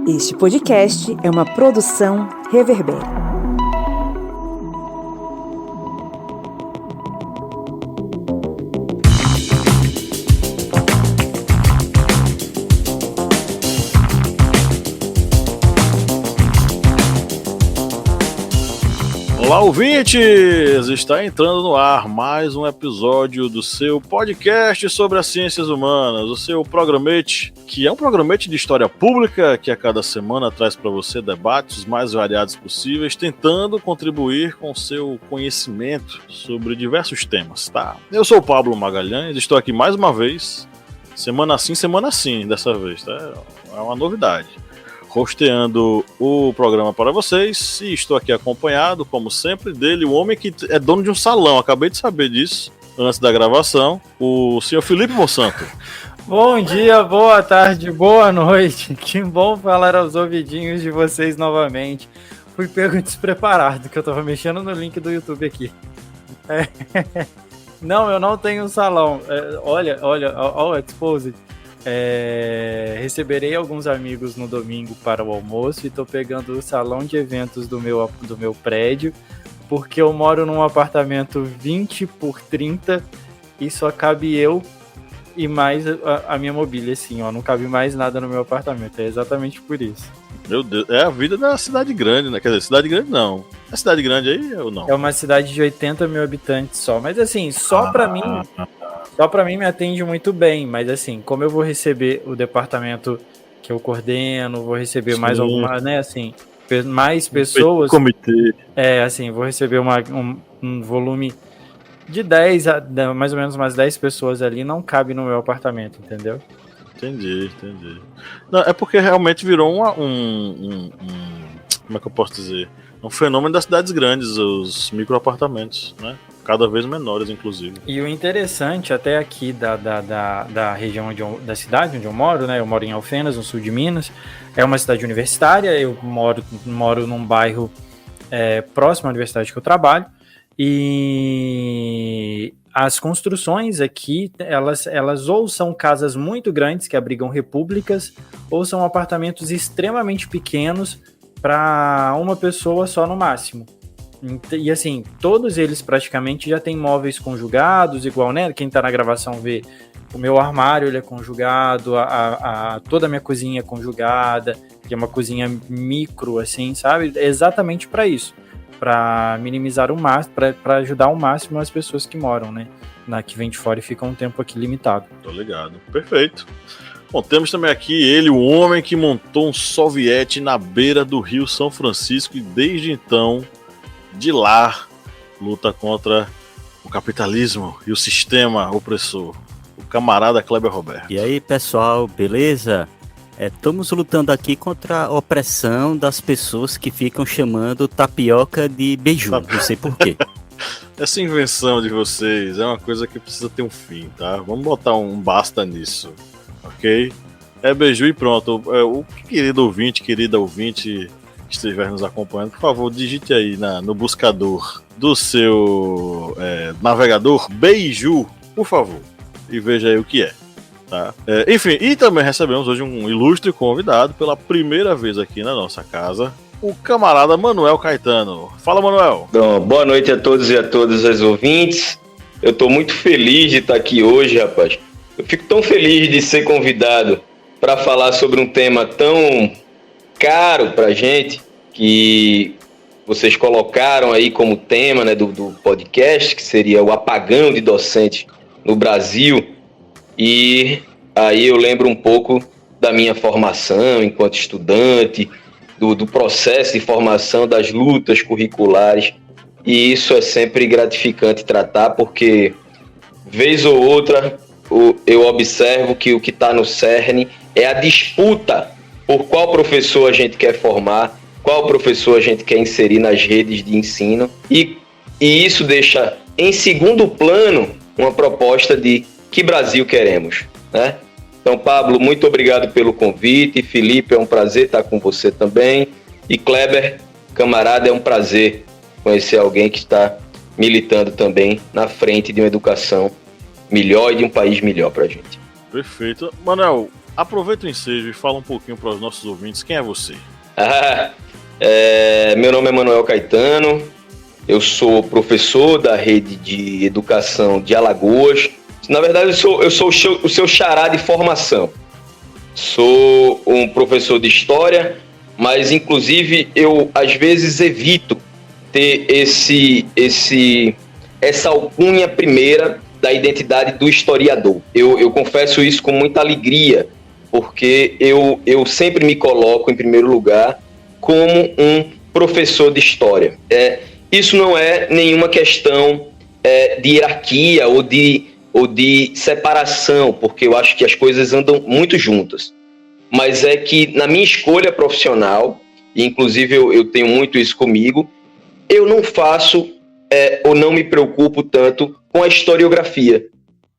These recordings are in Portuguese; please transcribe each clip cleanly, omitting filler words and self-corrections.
Este podcast é uma produção Reverber. Olá, ouvintes! Está entrando no ar mais um episódio do seu podcast sobre as ciências humanas, o seu programete, que é um programete de história pública que a cada semana traz para você debates os mais variados possíveis, tentando contribuir com o seu conhecimento sobre diversos temas, tá? Eu sou o Pablo Magalhães, estou aqui mais uma vez, semana sim, dessa vez, tá? É uma novidade. Hosteando o programa para vocês, e estou aqui acompanhado, como sempre, dele, o homem que é dono de um salão. Acabei de saber disso antes da gravação, o senhor Felipe Monsanto. Bom dia, boa tarde, boa noite. Que bom falar aos ouvidinhos de vocês novamente. Fui pego despreparado, que eu estava mexendo no link do YouTube aqui. Não, eu não tenho um salão. Olha, o Exposed. Receberei alguns amigos no domingo para o almoço e estou pegando o salão de eventos do meu prédio, porque eu moro num apartamento 20 por 30 e só cabe eu e mais a minha mobília, assim, ó, não cabe mais nada no meu apartamento, é exatamente por isso. Meu Deus, é a vida da cidade grande, né? Quer dizer, cidade grande não. É cidade grande aí ou não? É uma cidade de 80 mil habitantes só, mas assim, só pra mim me atende muito bem, mas assim, como eu vou receber o departamento que eu coordeno, vou receber mais algumas, né, assim, mais pessoas. Comitê. Assim, vou receber um volume de 10, mais ou menos umas 10 pessoas ali, não cabe no meu apartamento, entendeu? Entendi. Não, é porque realmente virou como é que eu posso dizer? Um fenômeno das cidades grandes, os microapartamentos, né? Cada vez menores, inclusive. E o interessante, até aqui da região da cidade onde eu moro, né? Eu moro em Alfenas, no sul de Minas. É uma cidade universitária, eu moro num bairro próximo à universidade que eu trabalho. E as construções aqui, elas ou são casas muito grandes que abrigam repúblicas, ou são apartamentos extremamente pequenos para uma pessoa só no máximo. E assim, todos eles praticamente já têm móveis conjugados, igual, né? Quem tá na gravação vê, o meu armário ele é conjugado, toda a minha cozinha é conjugada, que é uma cozinha micro, assim, sabe? É exatamente para isso, para minimizar o máximo, para ajudar ao máximo as pessoas que moram, né? Que vem de fora e ficam um tempo aqui limitado. Tô ligado. Perfeito. Bom, temos também aqui ele, o homem que montou um soviete na beira do Rio São Francisco e desde então, de lá, luta contra o capitalismo e o sistema opressor. O camarada Kleber Roberto. E aí, pessoal, beleza? Estamos lutando aqui contra a opressão das pessoas que ficam chamando tapioca de beiju. Não sei por quê. Essa invenção de vocês é uma coisa que precisa ter um fim, tá? Vamos botar um basta nisso, ok? É beiju e pronto. O querida ouvinte que estiver nos acompanhando, por favor, digite aí no buscador do seu navegador beiju, por favor, e veja aí o que é, tá? Enfim, e também recebemos hoje um ilustre convidado pela primeira vez aqui na nossa casa, o camarada Manuel Caetano. Fala, Manuel! Então, boa noite a todos e a todas as ouvintes. Eu tô muito feliz de estar aqui hoje, rapaz. Eu fico tão feliz de ser convidado para falar sobre um tema tão caro pra gente, que vocês colocaram aí como tema, né, do podcast, que seria o apagão de docentes no Brasil. E aí eu lembro um pouco da minha formação enquanto estudante, do processo de formação, das lutas curriculares, e isso é sempre gratificante tratar, porque vez ou outra eu observo que o que está no cerne é a disputa por qual professor a gente quer formar, qual professor a gente quer inserir nas redes de ensino, e isso deixa em segundo plano uma proposta de que Brasil queremos, né? Então, Pablo, muito obrigado pelo convite. Felipe, é um prazer estar com você também. E Kleber, camarada, é um prazer conhecer alguém que está militando também na frente de uma educação melhor e de um país melhor para a gente. Perfeito. Manuel, aproveita o ensejo e fala um pouquinho para os nossos ouvintes quem é você. Meu nome é Manuel Caetano, eu sou professor da rede de educação de Alagoas. Na verdade, eu sou o seu xará de formação. Sou um professor de história, mas inclusive eu às vezes evito ter essa alcunha primeira da identidade do historiador. Eu confesso isso com muita alegria, porque eu sempre me coloco em primeiro lugar como um professor de história. Isso não é nenhuma questão de hierarquia ou de separação, porque eu acho que as coisas andam muito juntas. Mas é que na minha escolha profissional, e inclusive eu tenho muito isso comigo, eu não faço ou não me preocupo tanto com a historiografia.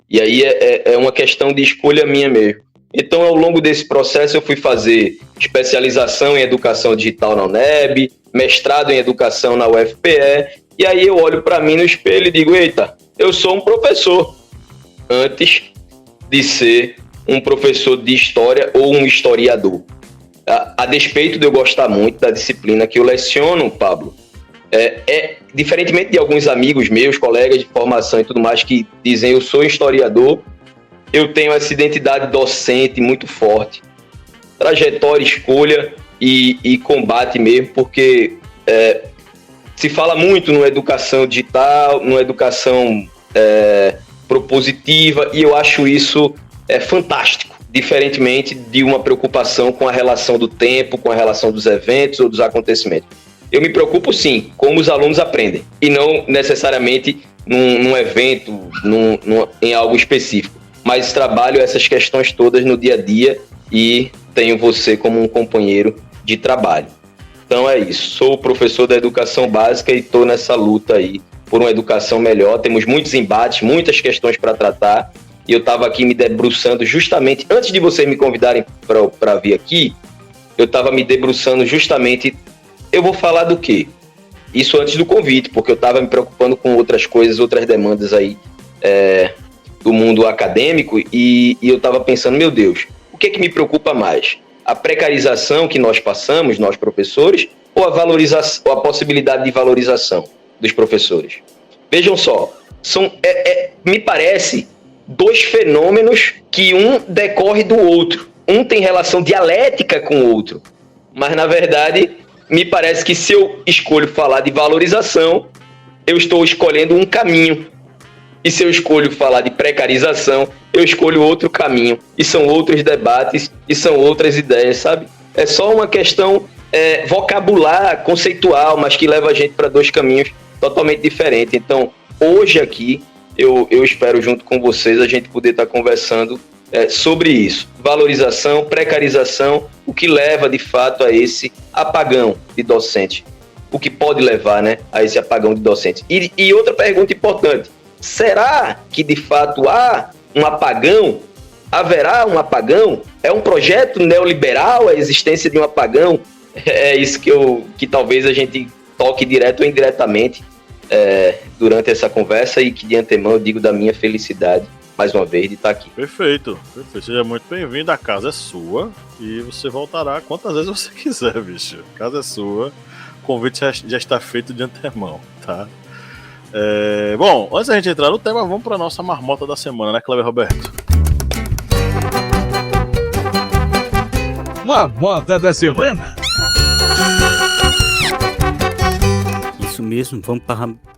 E aí é uma questão de escolha minha mesmo. Então, ao longo desse processo, eu fui fazer especialização em educação digital na UNEB, mestrado em educação na UFPE, e aí eu olho para mim no espelho e digo, eita, eu sou um professor, antes de ser um professor de história ou um historiador. A despeito de eu gostar muito da disciplina que eu leciono, Pablo, diferentemente de alguns amigos meus, colegas de formação e tudo mais, que dizem eu sou historiador, eu tenho essa identidade docente muito forte. Trajetória, escolha e combate mesmo, porque se fala muito numa educação digital, numa educação propositiva, e eu acho isso fantástico, diferentemente de uma preocupação com a relação do tempo, com a relação dos eventos ou dos acontecimentos. Eu me preocupo sim, como os alunos aprendem, e não necessariamente num evento, em algo específico, mas trabalho essas questões todas no dia a dia e tenho você como um companheiro de trabalho. Então é isso, sou professor da educação básica e estou nessa luta aí por uma educação melhor. Temos muitos embates, muitas questões para tratar, e eu estava aqui me debruçando justamente, antes de vocês me convidarem para vir aqui, eu estava me debruçando justamente, eu vou falar do quê? Isso antes do convite, porque eu estava me preocupando com outras coisas, outras demandas aí do mundo acadêmico, e eu estava pensando, meu Deus, o que é que me preocupa mais? A precarização que nós passamos, nós professores, ou a valorização, ou a possibilidade de valorização dos professores? Vejam só, me parece dois fenômenos que um decorre do outro. Um tem relação dialética com o outro, mas na verdade me parece que se eu escolho falar de valorização, eu estou escolhendo um caminho. E se eu escolho falar de precarização, eu escolho outro caminho. E são outros debates, e são outras ideias, sabe? É só uma questão vocabular, conceitual, mas que leva a gente para dois caminhos totalmente diferentes. Então, hoje aqui, eu espero junto com vocês a gente poder estar conversando sobre isso. Valorização, precarização, o que leva de fato a esse apagão de docente. O que pode levar, né, a esse apagão de docentes. E outra pergunta importante. Será que de fato há um apagão? Haverá um apagão? É um projeto neoliberal a existência de um apagão? É isso que talvez a gente toque direto ou indiretamente durante essa conversa, e que de antemão eu digo da minha felicidade, mais uma vez, de estar aqui. Perfeito. Seja muito bem-vindo, a casa é sua e você voltará quantas vezes você quiser, bicho. A casa é sua, o convite já está feito de antemão, tá? Bom, antes da gente entrar no tema, vamos para a nossa marmota da semana, né, Cleber Roberto? Marmota da semana. Isso mesmo, vamos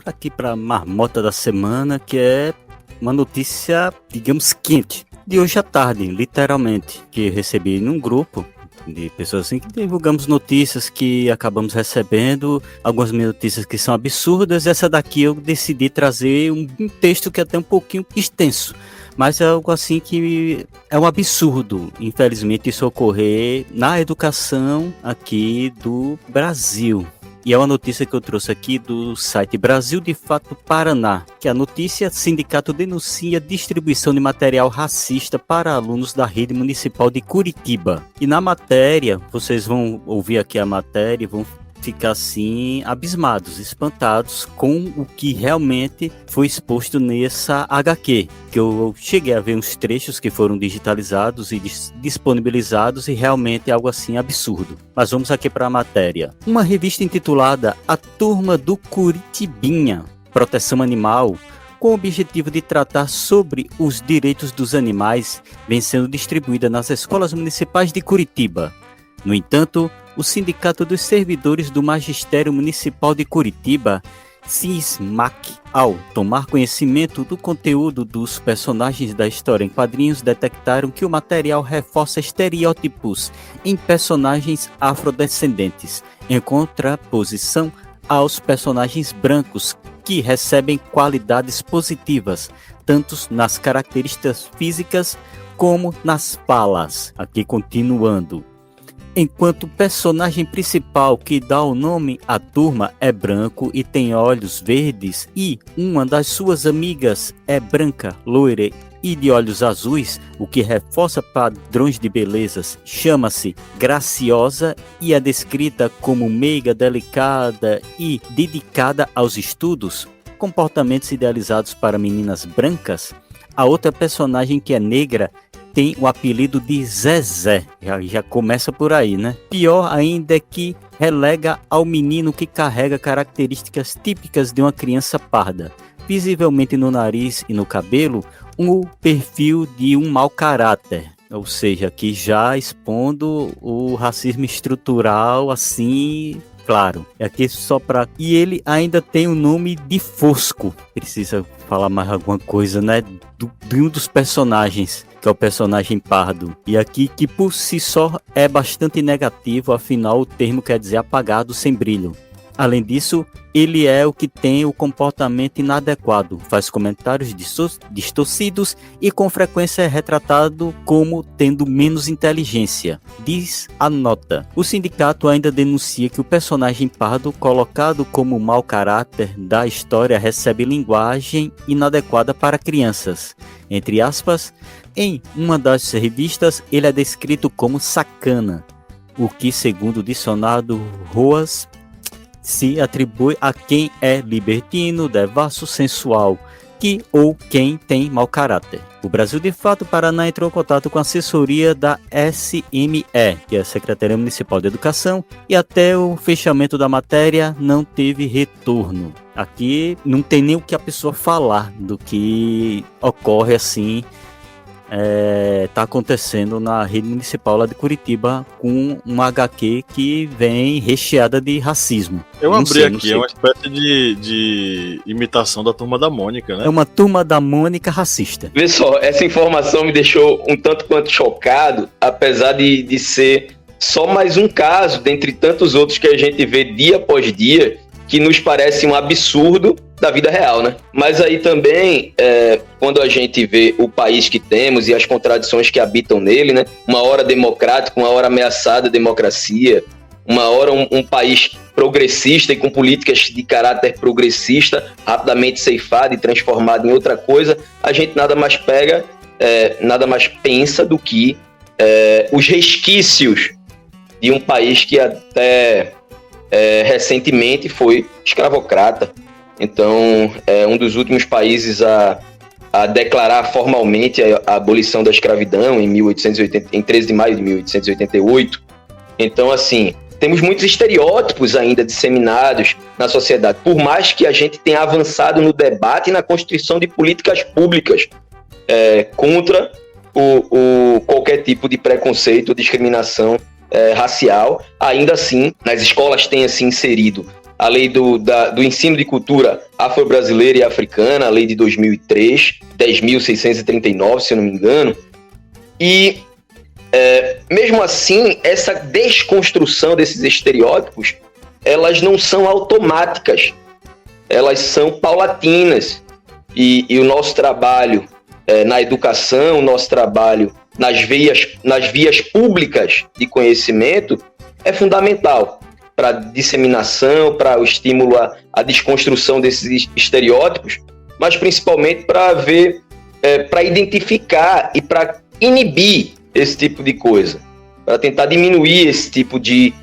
aqui para a marmota da semana, que é uma notícia, digamos, quente, de hoje à tarde, literalmente, que recebi num grupo de pessoas assim que divulgamos notícias que acabamos recebendo, algumas notícias que são absurdas. Essa daqui eu decidi trazer um texto que é até um pouquinho extenso, mas é algo assim que é um absurdo, infelizmente, isso ocorrer na educação aqui do Brasil. E é uma notícia que eu trouxe aqui do site Brasil de Fato Paraná, que a notícia: sindicato denuncia distribuição de material racista para alunos da rede municipal de Curitiba. E na matéria, vocês vão ouvir aqui a matéria e vão ficar assim abismados, espantados com o que realmente foi exposto nessa HQ, que eu cheguei a ver uns trechos que foram digitalizados e disponibilizados e realmente é algo assim absurdo. Mas vamos aqui para a matéria. Uma revista intitulada A Turma do Curitibinha, Proteção Animal, com o objetivo de tratar sobre os direitos dos animais, vem sendo distribuída nas escolas municipais de Curitiba. No entanto, o Sindicato dos Servidores do Magistério Municipal de Curitiba, SISMAC, ao tomar conhecimento do conteúdo dos personagens da história em quadrinhos, detectaram que o material reforça estereótipos em personagens afrodescendentes, em contraposição aos personagens brancos, que recebem qualidades positivas, tanto nas características físicas como nas falas. Aqui continuando. Enquanto o personagem principal que dá o nome à turma é branco e tem olhos verdes, e uma das suas amigas é branca, loira e de olhos azuis, o que reforça padrões de belezas, chama-se Graciosa e é descrita como meiga, delicada e dedicada aos estudos, comportamentos idealizados para meninas brancas. A outra personagem, que é negra, tem o apelido de Zezé, já começa por aí, né? Pior ainda é que relega ao menino que carrega características típicas de uma criança parda, visivelmente no nariz e no cabelo, o perfil de um mau caráter, ou seja, aqui já expondo o racismo estrutural assim, claro. Aqui só para... E ele ainda tem o nome de Fosco. Precisa falar mais alguma coisa, né? De um dos personagens, que é o personagem pardo. E aqui que por si só é bastante negativo, afinal o termo quer dizer apagado, sem brilho. Além disso, ele é o que tem o comportamento inadequado, faz comentários distorcidos e com frequência é retratado como tendo menos inteligência, diz a nota. O sindicato ainda denuncia que o personagem pardo, colocado como mau caráter da história, recebe linguagem inadequada para crianças. Entre aspas, em uma das revistas ele é descrito como sacana, o que, segundo o dicionário Roas, se atribui a quem é libertino, devasso, sensual, que ou quem tem mau caráter. O Brasil de Fato Paraná entrou em contato com a assessoria da SME, que é a Secretaria Municipal de Educação, e até o fechamento da matéria não teve retorno. Aqui não tem nem o que a pessoa falar do que ocorre assim, tá acontecendo na rede municipal lá de Curitiba com uma HQ que vem recheada de racismo. Eu abri aqui, é uma espécie de imitação da Turma da Mônica, né? É uma Turma da Mônica racista. Vê só, essa informação me deixou um tanto quanto chocado, apesar de ser só mais um caso, dentre tantos outros que a gente vê dia após dia, que nos parece um absurdo da vida real, né? Mas aí também, quando a gente vê o país que temos e as contradições que habitam nele, né? Uma hora democrático, uma hora ameaçada a democracia, uma hora um país progressista e com políticas de caráter progressista, rapidamente ceifado e transformado em outra coisa, a gente nada mais pensa do que os resquícios de um país que até recentemente foi escravocrata. Então, é um dos últimos países a declarar formalmente a abolição da escravidão em 13 de maio de 1888. Então, assim, temos muitos estereótipos ainda disseminados na sociedade, por mais que a gente tenha avançado no debate e na constituição de políticas públicas contra qualquer tipo de preconceito ou discriminação racial. Ainda assim, nas escolas tem se inserido a lei do ensino de cultura afro-brasileira e africana, a lei de 2003, 10.639, se eu não me engano. E, mesmo assim, essa desconstrução desses estereótipos, elas não são automáticas, elas são paulatinas. E o nosso trabalho na educação, o nosso trabalho nas vias públicas de conhecimento é fundamental para a disseminação, para o estímulo à desconstrução desses estereótipos, mas principalmente para para identificar e para inibir esse tipo de coisa, para tentar diminuir esse tipo de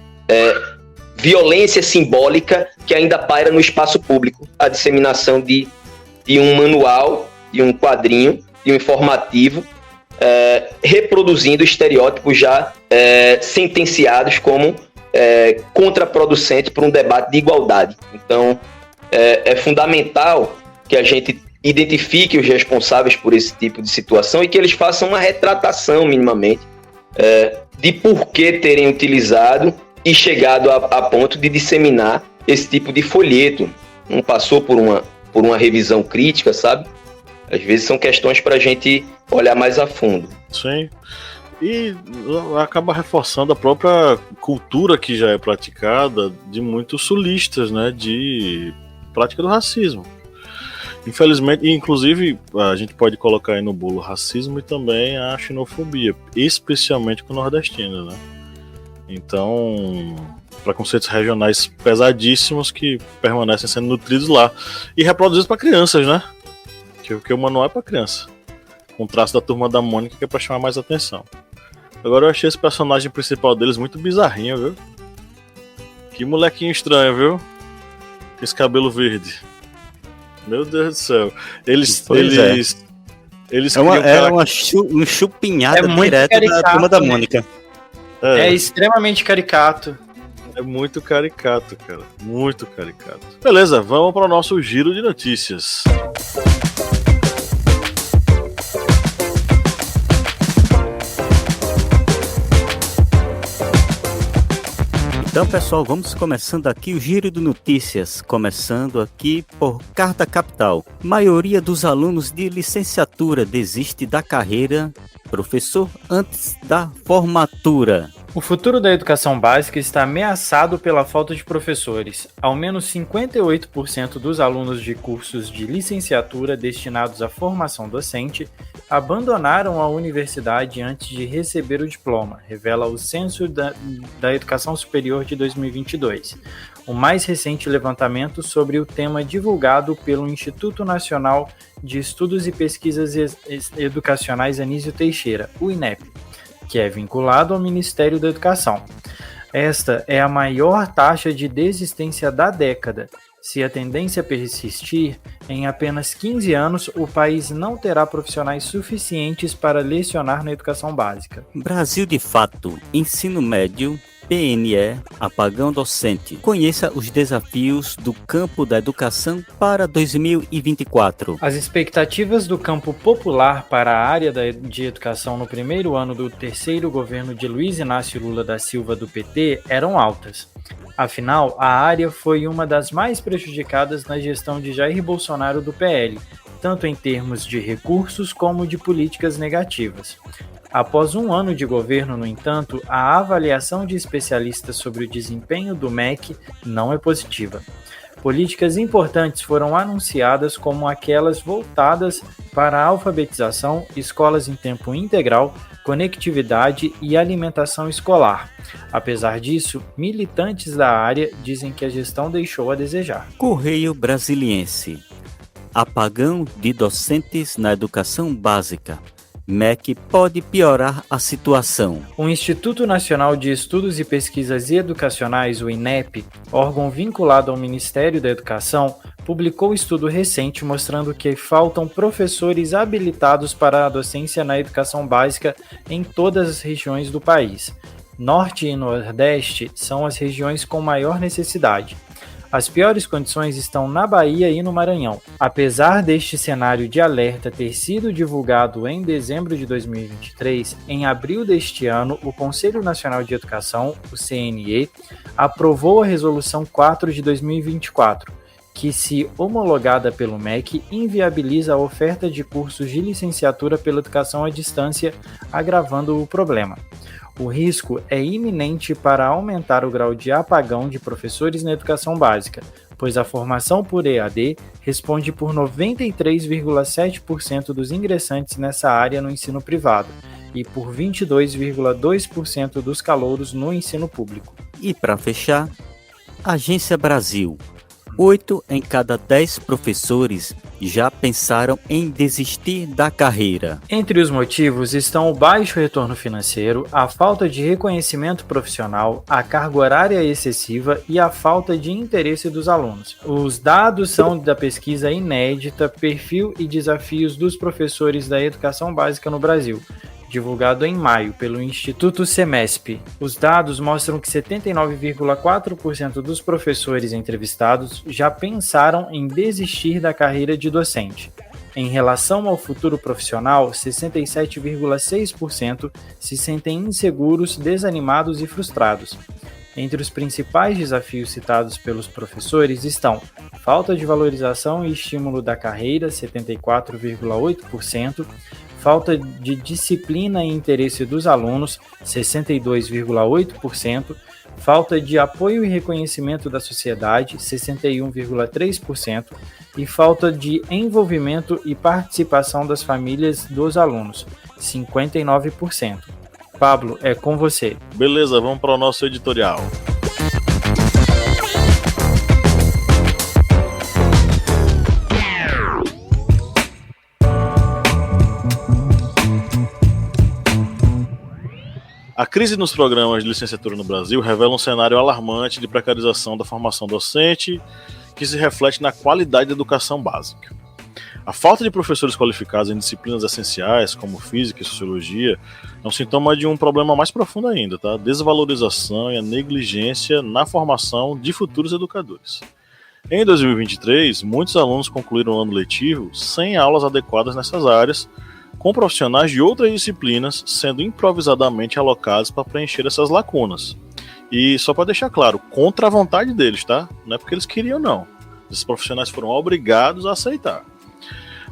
violência simbólica que ainda paira no espaço público, a disseminação de um manual, de um quadrinho, de um informativo, reproduzindo estereótipos já sentenciados como contraproducente para um debate de igualdade. Então, é fundamental que a gente identifique os responsáveis por esse tipo de situação e que eles façam uma retratação, minimamente, de por que terem utilizado e chegado a ponto de disseminar esse tipo de folheto. Não passou por uma revisão crítica, sabe? Às vezes são questões para a gente olhar mais a fundo. Sim. E acaba reforçando a própria cultura que já é praticada de muitos sulistas, né? De prática do racismo. Infelizmente, e inclusive, a gente pode colocar aí no bolo racismo e também a xenofobia, especialmente com nordestinos, né? Então, preconceitos regionais pesadíssimos que permanecem sendo nutridos lá e reproduzidos para crianças, né? Que o manual é para criança. Com traço da Turma da Mônica que é para chamar mais atenção. Agora eu achei esse personagem principal deles muito bizarrinho, viu? Que molequinho estranho, viu? Com esse cabelo verde. Meu Deus do céu. Eles um chupinhada direto da Turma da Mônica. É extremamente caricato. É muito caricato, cara. Muito caricato. Beleza, vamos para o nosso giro de notícias. Então, pessoal, vamos começando aqui o Giro de Notícias, começando aqui por Carta Capital. Maioria dos alunos de licenciatura desiste da carreira professor antes da formatura. O futuro da educação básica está ameaçado pela falta de professores. Ao menos 58% dos alunos de cursos de licenciatura destinados à formação docente abandonaram a universidade antes de receber o diploma, revela o Censo da Educação Superior de 2022, o mais recente levantamento sobre o tema divulgado pelo Instituto Nacional de Estudos e Pesquisas Educacionais Anísio Teixeira, o INEP, que é vinculado ao Ministério da Educação. Esta é a maior taxa de desistência da década. Se a tendência persistir, em apenas 15 anos o país não terá profissionais suficientes para lecionar na educação básica. Brasil de Fato, Ensino Médio, PNE, apagão docente. Conheça os desafios do campo da educação para 2024. As expectativas do campo popular para a área de educação no primeiro ano do terceiro governo de Luiz Inácio Lula da Silva do PT eram altas. Afinal, a área foi uma das mais prejudicadas na gestão de Jair Bolsonaro do PL, tanto em termos de recursos como de políticas negativas. Após um ano de governo, no entanto, a avaliação de especialistas sobre o desempenho do MEC não é positiva. Políticas importantes foram anunciadas como aquelas voltadas para a alfabetização, escolas em tempo integral, conectividade e alimentação escolar. Apesar disso, militantes da área dizem que a gestão deixou a desejar. Correio Brasiliense. Apagão de docentes na educação básica. MEC pode piorar a situação. O Instituto Nacional de Estudos e Pesquisas Educacionais, o INEP, órgão vinculado ao Ministério da Educação, publicou estudo recente mostrando que faltam professores habilitados para a docência na educação básica em todas as regiões do país. Norte e Nordeste são as regiões com maior necessidade. As piores condições estão na Bahia e no Maranhão. Apesar deste cenário de alerta ter sido divulgado em dezembro de 2023, em abril deste ano, o Conselho Nacional de Educação, o CNE, aprovou a Resolução 4 de 2024, que, se homologada pelo MEC, inviabiliza a oferta de cursos de licenciatura pela educação à distância, agravando o problema. O risco é iminente para aumentar o grau de apagão de professores na educação básica, pois a formação por EAD responde por 93,7% dos ingressantes nessa área no ensino privado e por 22,2% dos calouros no ensino público. E para fechar, Agência Brasil. 8 em cada 10 professores já pensaram em desistir da carreira. Entre os motivos estão o baixo retorno financeiro, a falta de reconhecimento profissional, a carga horária excessiva e a falta de interesse dos alunos. Os dados são da pesquisa inédita Perfil e Desafios dos Professores da Educação Básica no Brasil, divulgado em maio pelo Instituto Semesp. Os dados mostram que 79,4% dos professores entrevistados já pensaram em desistir da carreira de docente. Em relação ao futuro profissional, 67,6% se sentem inseguros, desanimados e frustrados. Entre os principais desafios citados pelos professores estão falta de valorização e estímulo da carreira, 74,8%, falta de disciplina e interesse dos alunos, 62,8%, falta de apoio e reconhecimento da sociedade, 61,3%, e falta de envolvimento e participação das famílias dos alunos, 59%. Pablo, é com você. Beleza, vamos para o nosso editorial. A crise nos programas de licenciatura no Brasil revela um cenário alarmante de precarização da formação docente que se reflete na qualidade da educação básica. A falta de professores qualificados em disciplinas essenciais, como física e sociologia, é um sintoma de um problema mais profundo ainda, tá? A desvalorização e a negligência na formação de futuros educadores. Em 2023, muitos alunos concluíram o ano letivo sem aulas adequadas nessas áreas, com profissionais de outras disciplinas sendo improvisadamente alocados para preencher essas lacunas. E só para deixar claro, contra a vontade deles, tá? Não é porque eles queriam, não. Esses profissionais foram obrigados a aceitar.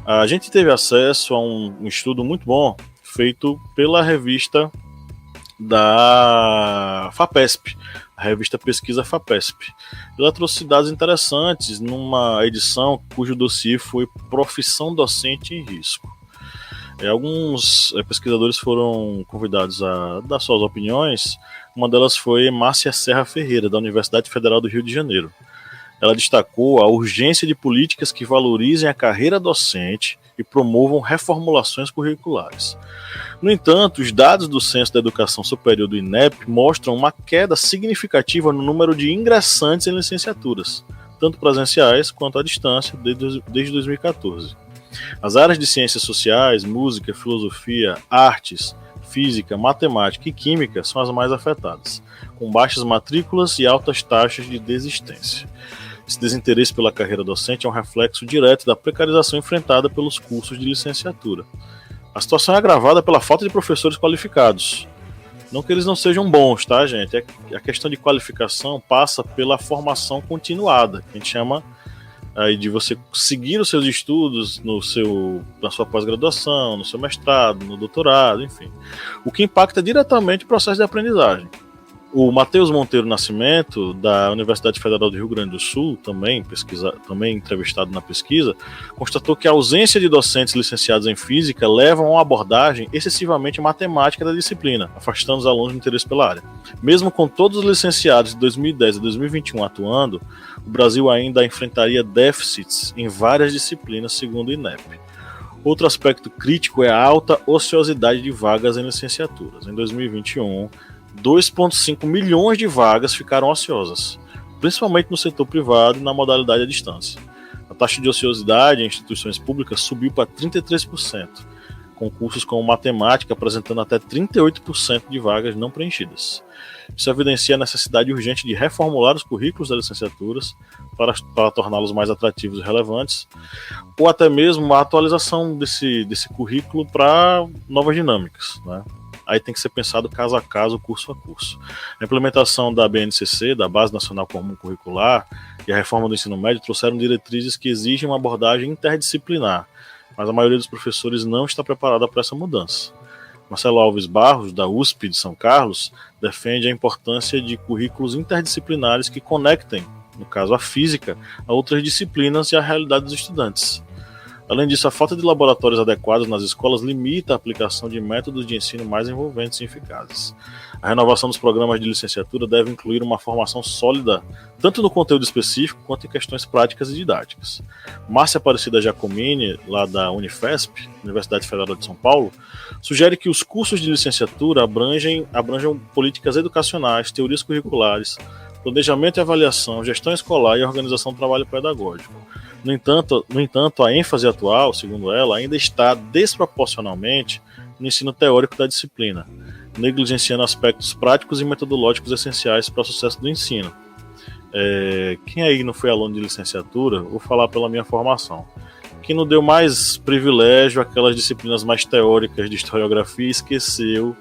A gente teve acesso a um estudo muito bom feito pela revista da FAPESP, a revista Pesquisa FAPESP. Ela trouxe dados interessantes numa edição cujo dossiê foi Profissão Docente em Risco. Alguns pesquisadores foram convidados a dar suas opiniões. Uma delas foi Márcia Serra Ferreira, da Universidade Federal do Rio de Janeiro. Ela destacou a urgência de políticas que valorizem a carreira docente e promovam reformulações curriculares. No entanto, os dados do Censo da Educação Superior do INEP mostram uma queda significativa no número de ingressantes em licenciaturas, tanto presenciais quanto à distância, desde 2014. As áreas de ciências sociais, música, filosofia, artes, física, matemática e química são as mais afetadas, com baixas matrículas e altas taxas de desistência. Esse desinteresse pela carreira docente é um reflexo direto da precarização enfrentada pelos cursos de licenciatura. A situação é agravada pela falta de professores qualificados. Não que eles não sejam bons, tá, gente? A questão de qualificação passa pela formação continuada, que a gente chama aí de você seguir os seus estudos na sua pós-graduação, no seu mestrado, no doutorado, enfim. O que impacta diretamente o processo de aprendizagem. O Matheus Monteiro Nascimento, da Universidade Federal do Rio Grande do Sul, também entrevistado na pesquisa, constatou que a ausência de docentes licenciados em física leva a uma abordagem excessivamente matemática da disciplina, afastando os alunos do interesse pela área. Mesmo com todos os licenciados de 2010 a 2021 atuando, o Brasil ainda enfrentaria déficits em várias disciplinas, segundo o INEP. Outro aspecto crítico é a alta ociosidade de vagas em licenciaturas. Em 2021, 2,5 milhões de vagas ficaram ociosas, principalmente no setor privado e na modalidade à distância. A taxa de ociosidade em instituições públicas subiu para 33%, com cursos como matemática apresentando até 38% de vagas não preenchidas. Isso evidencia a necessidade urgente de reformular os currículos das licenciaturas para torná-los mais atrativos e relevantes, ou até mesmo a atualização desse currículo para novas dinâmicas, né? Aí tem que ser pensado caso a caso, curso a curso. A implementação da BNCC, da Base Nacional Comum Curricular, e a reforma do ensino médio trouxeram diretrizes que exigem uma abordagem interdisciplinar, mas a maioria dos professores não está preparada para essa mudança. Marcelo Alves Barros, da USP de São Carlos, defende a importância de currículos interdisciplinares que conectem, no caso a física, a outras disciplinas e a realidade dos estudantes. Além disso, a falta de laboratórios adequados nas escolas limita a aplicação de métodos de ensino mais envolventes e eficazes. A renovação dos programas de licenciatura deve incluir uma formação sólida, tanto no conteúdo específico quanto em questões práticas e didáticas. Márcia Aparecida Giacomini, lá da Unifesp, Universidade Federal de São Paulo, sugere que os cursos de licenciatura abranjam políticas educacionais, teorias curriculares, planejamento e avaliação, gestão escolar e organização do trabalho pedagógico. No entanto, a ênfase atual, segundo ela, ainda está desproporcionalmente no ensino teórico da disciplina, negligenciando aspectos práticos e metodológicos essenciais para o sucesso do ensino. Quem aí não foi aluno de licenciatura, vou falar pela minha formação. Quem não deu mais privilégio àquelas disciplinas mais teóricas de historiografia esqueceu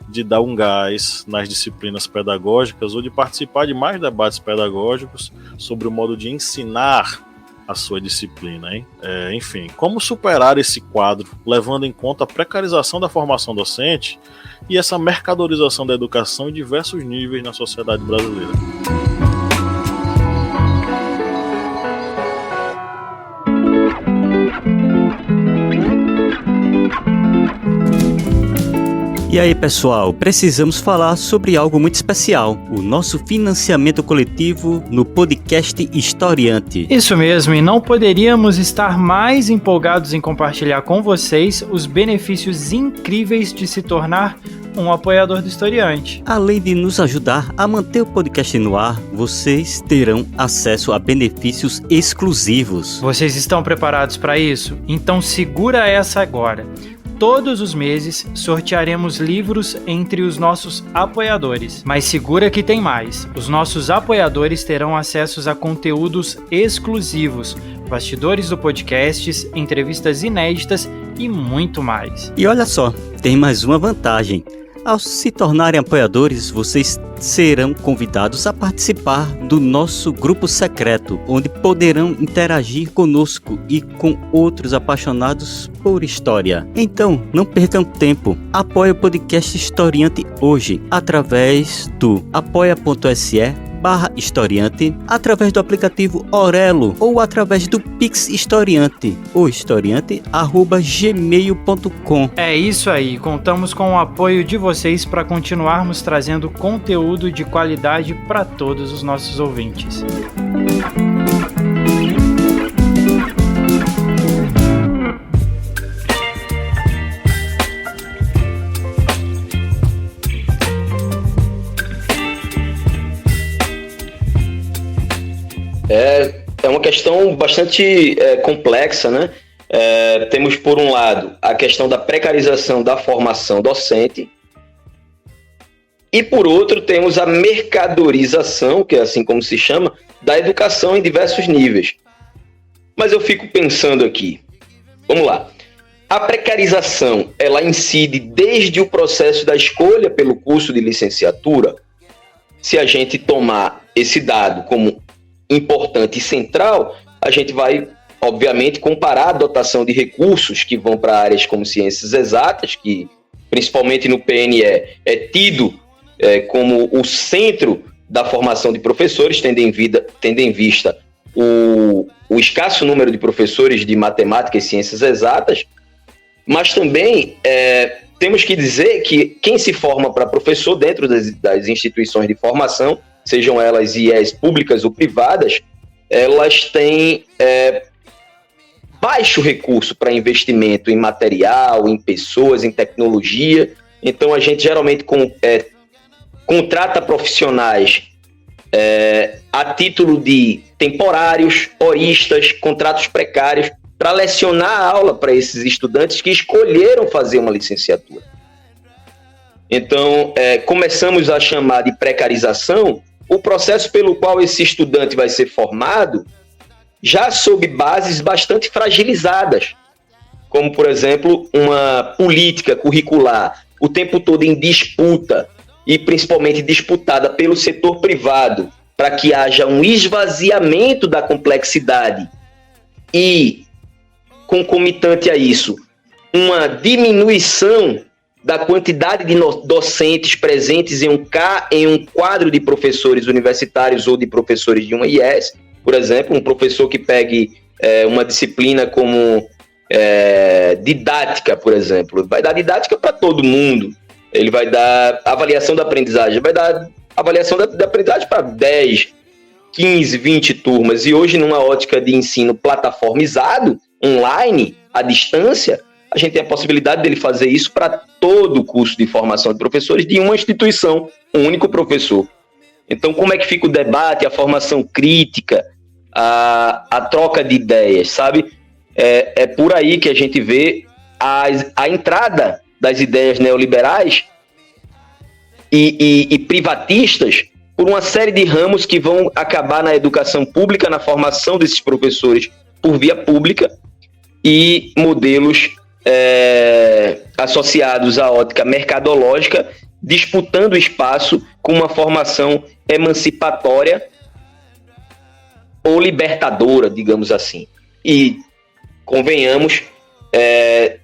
de dar um gás nas disciplinas pedagógicas ou de participar de mais debates pedagógicos sobre o modo de ensinar a sua disciplina, hein? Enfim, como superar esse quadro, levando em conta a precarização da formação docente e essa mercadorização da educação em diversos níveis na sociedade brasileira. E aí, pessoal, precisamos falar sobre algo muito especial, o nosso financiamento coletivo no podcast Historiante. Isso mesmo, e não poderíamos estar mais empolgados em compartilhar com vocês os benefícios incríveis de se tornar um apoiador do Historiante. Além de nos ajudar a manter o podcast no ar, vocês terão acesso a benefícios exclusivos. Vocês estão preparados para isso? Então segura essa agora. Todos os meses sortearemos livros entre os nossos apoiadores. Mas segura que tem mais. Os nossos apoiadores terão acesso a conteúdos exclusivos, bastidores do podcast, entrevistas inéditas e muito mais. E olha só, tem mais uma vantagem. Ao se tornarem apoiadores, vocês serão convidados a participar do nosso grupo secreto, onde poderão interagir conosco e com outros apaixonados por história. Então, não percam tempo. Apoie o podcast Historiante hoje, através do apoia.se/historiante, através do aplicativo Orelo ou através do Pix Historiante, ou historiante@gmail.com. É isso aí, contamos com o apoio de vocês para continuarmos trazendo conteúdo de qualidade para todos os nossos ouvintes. É uma questão bastante complexa, né? Temos, por um lado, a questão da precarização da formação docente e, por outro, temos a mercadorização, que é assim como se chama, da educação em diversos níveis. Mas eu fico pensando aqui, vamos lá, a precarização, ela incide desde o processo da escolha pelo curso de licenciatura. Se a gente tomar esse dado como importante e central, a gente vai, obviamente, comparar a dotação de recursos que vão para áreas como ciências exatas, que principalmente no PNE é tido como o centro da formação de professores, tendo em vista o escasso número de professores de matemática e ciências exatas, mas também temos que dizer que quem se forma para professor dentro das instituições de formação, sejam elas IES públicas ou privadas, elas têm baixo recurso para investimento em material, em pessoas, em tecnologia. Então, a gente geralmente contrata profissionais a título de temporários, horistas, contratos precários, para lecionar a aula para esses estudantes que escolheram fazer uma licenciatura. Então, começamos a chamar de precarização o processo pelo qual esse estudante vai ser formado já sob bases bastante fragilizadas, como, por exemplo, uma política curricular o tempo todo em disputa e principalmente disputada pelo setor privado para que haja um esvaziamento da complexidade e, concomitante a isso, uma diminuição da quantidade de docentes presentes em um quadro de professores universitários ou de professores de uma IES. Por exemplo, um professor que pegue uma disciplina como didática, por exemplo. Vai dar didática para todo mundo. Ele vai dar avaliação da aprendizagem, vai dar avaliação da aprendizagem para 10, 15, 20 turmas. E hoje, numa ótica de ensino plataformizado, online, à distância, a gente tem a possibilidade dele fazer isso para todo o curso de formação de professores de uma instituição, um único professor. Então, como é que fica o debate, a formação crítica, a troca de ideias, sabe? É por aí que a gente vê a entrada das ideias neoliberais e privatistas por uma série de ramos que vão acabar na educação pública, na formação desses professores por via pública e modelos associados à ótica mercadológica, disputando espaço com uma formação emancipatória ou libertadora, digamos assim. E, convenhamos,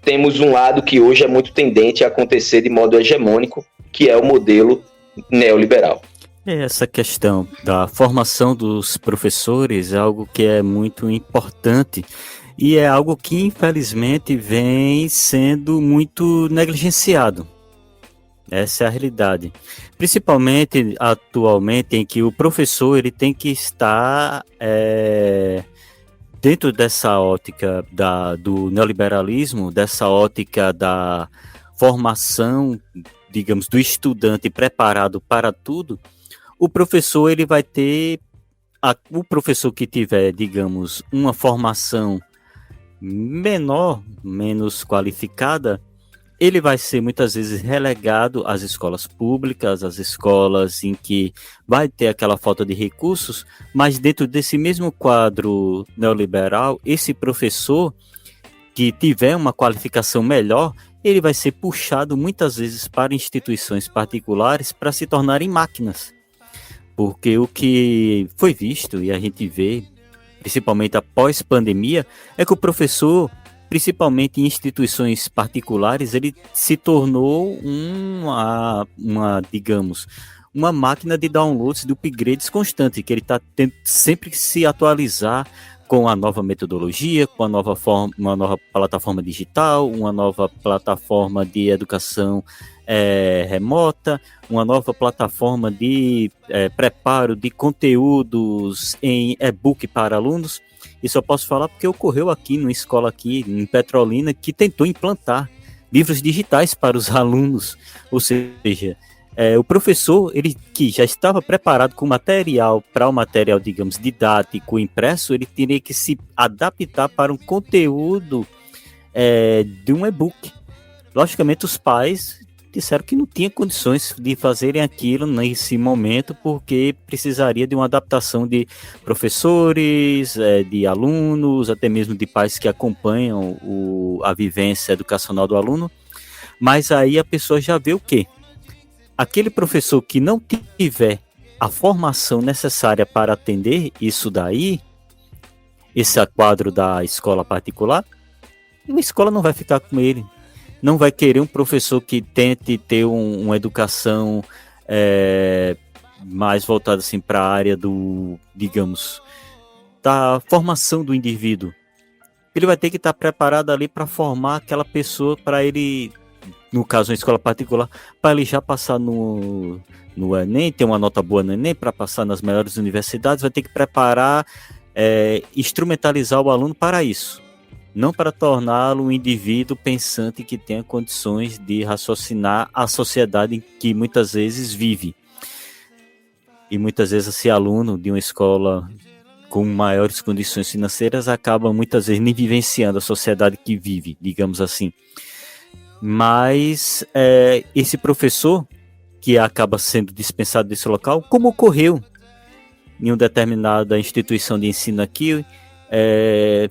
temos um lado que hoje é muito tendente a acontecer de modo hegemônico, que é o modelo neoliberal. Essa questão da formação dos professores é algo que é muito importante e é algo que, infelizmente, vem sendo muito negligenciado. Essa é a realidade. Principalmente atualmente, em que o professor ele tem que estar dentro dessa ótica do neoliberalismo, dessa ótica da formação, digamos, do estudante preparado para tudo. O professor ele vai ter, o professor que tiver, digamos, uma formação menor, menos qualificada, ele vai ser muitas vezes relegado às escolas públicas, às escolas em que vai ter aquela falta de recursos, mas dentro desse mesmo quadro neoliberal, esse professor que tiver uma qualificação melhor, ele vai ser puxado muitas vezes para instituições particulares para se tornarem máquinas. Porque o que foi visto, e a gente vê, principalmente após pandemia, é que o professor, principalmente em instituições particulares, ele se tornou digamos, uma máquina de downloads, de upgrades constante, que ele está tendo sempre que se atualizar com a nova metodologia, com uma nova plataforma digital, uma nova plataforma de educação remota, uma nova plataforma de preparo de conteúdos em e-book para alunos. Isso eu posso falar porque ocorreu aqui numa escola aqui em Petrolina que tentou implantar livros digitais para os alunos, ou seja, o professor, ele que já estava preparado com material, para o material, digamos, didático, impresso, ele teria que se adaptar para um conteúdo de um e-book. Logicamente, os pais disseram que não tinha condições de fazerem aquilo nesse momento, porque precisaria de uma adaptação de professores, de alunos, até mesmo de pais que acompanham a vivência educacional do aluno. Mas aí a pessoa já vê o quê? Aquele professor que não tiver a formação necessária para atender isso daí, esse quadro da escola particular, a escola não vai ficar com ele. Não vai querer um professor que tente ter uma educação mais voltada assim, para a área digamos, da formação do indivíduo. Ele vai ter que estar preparado ali para formar aquela pessoa, para ele, no caso, uma escola particular, para ele já passar no Enem, ter uma nota boa no Enem, para passar nas melhores universidades, vai ter que preparar, instrumentalizar o aluno para isso. Não para torná-lo um indivíduo pensante que tenha condições de raciocinar a sociedade em que muitas vezes vive. E muitas vezes esse aluno de uma escola com maiores condições financeiras acaba muitas vezes nem vivenciando a sociedade que vive, digamos assim. Mas esse professor que acaba sendo dispensado desse local, como ocorreu em uma determinada instituição de ensino aqui,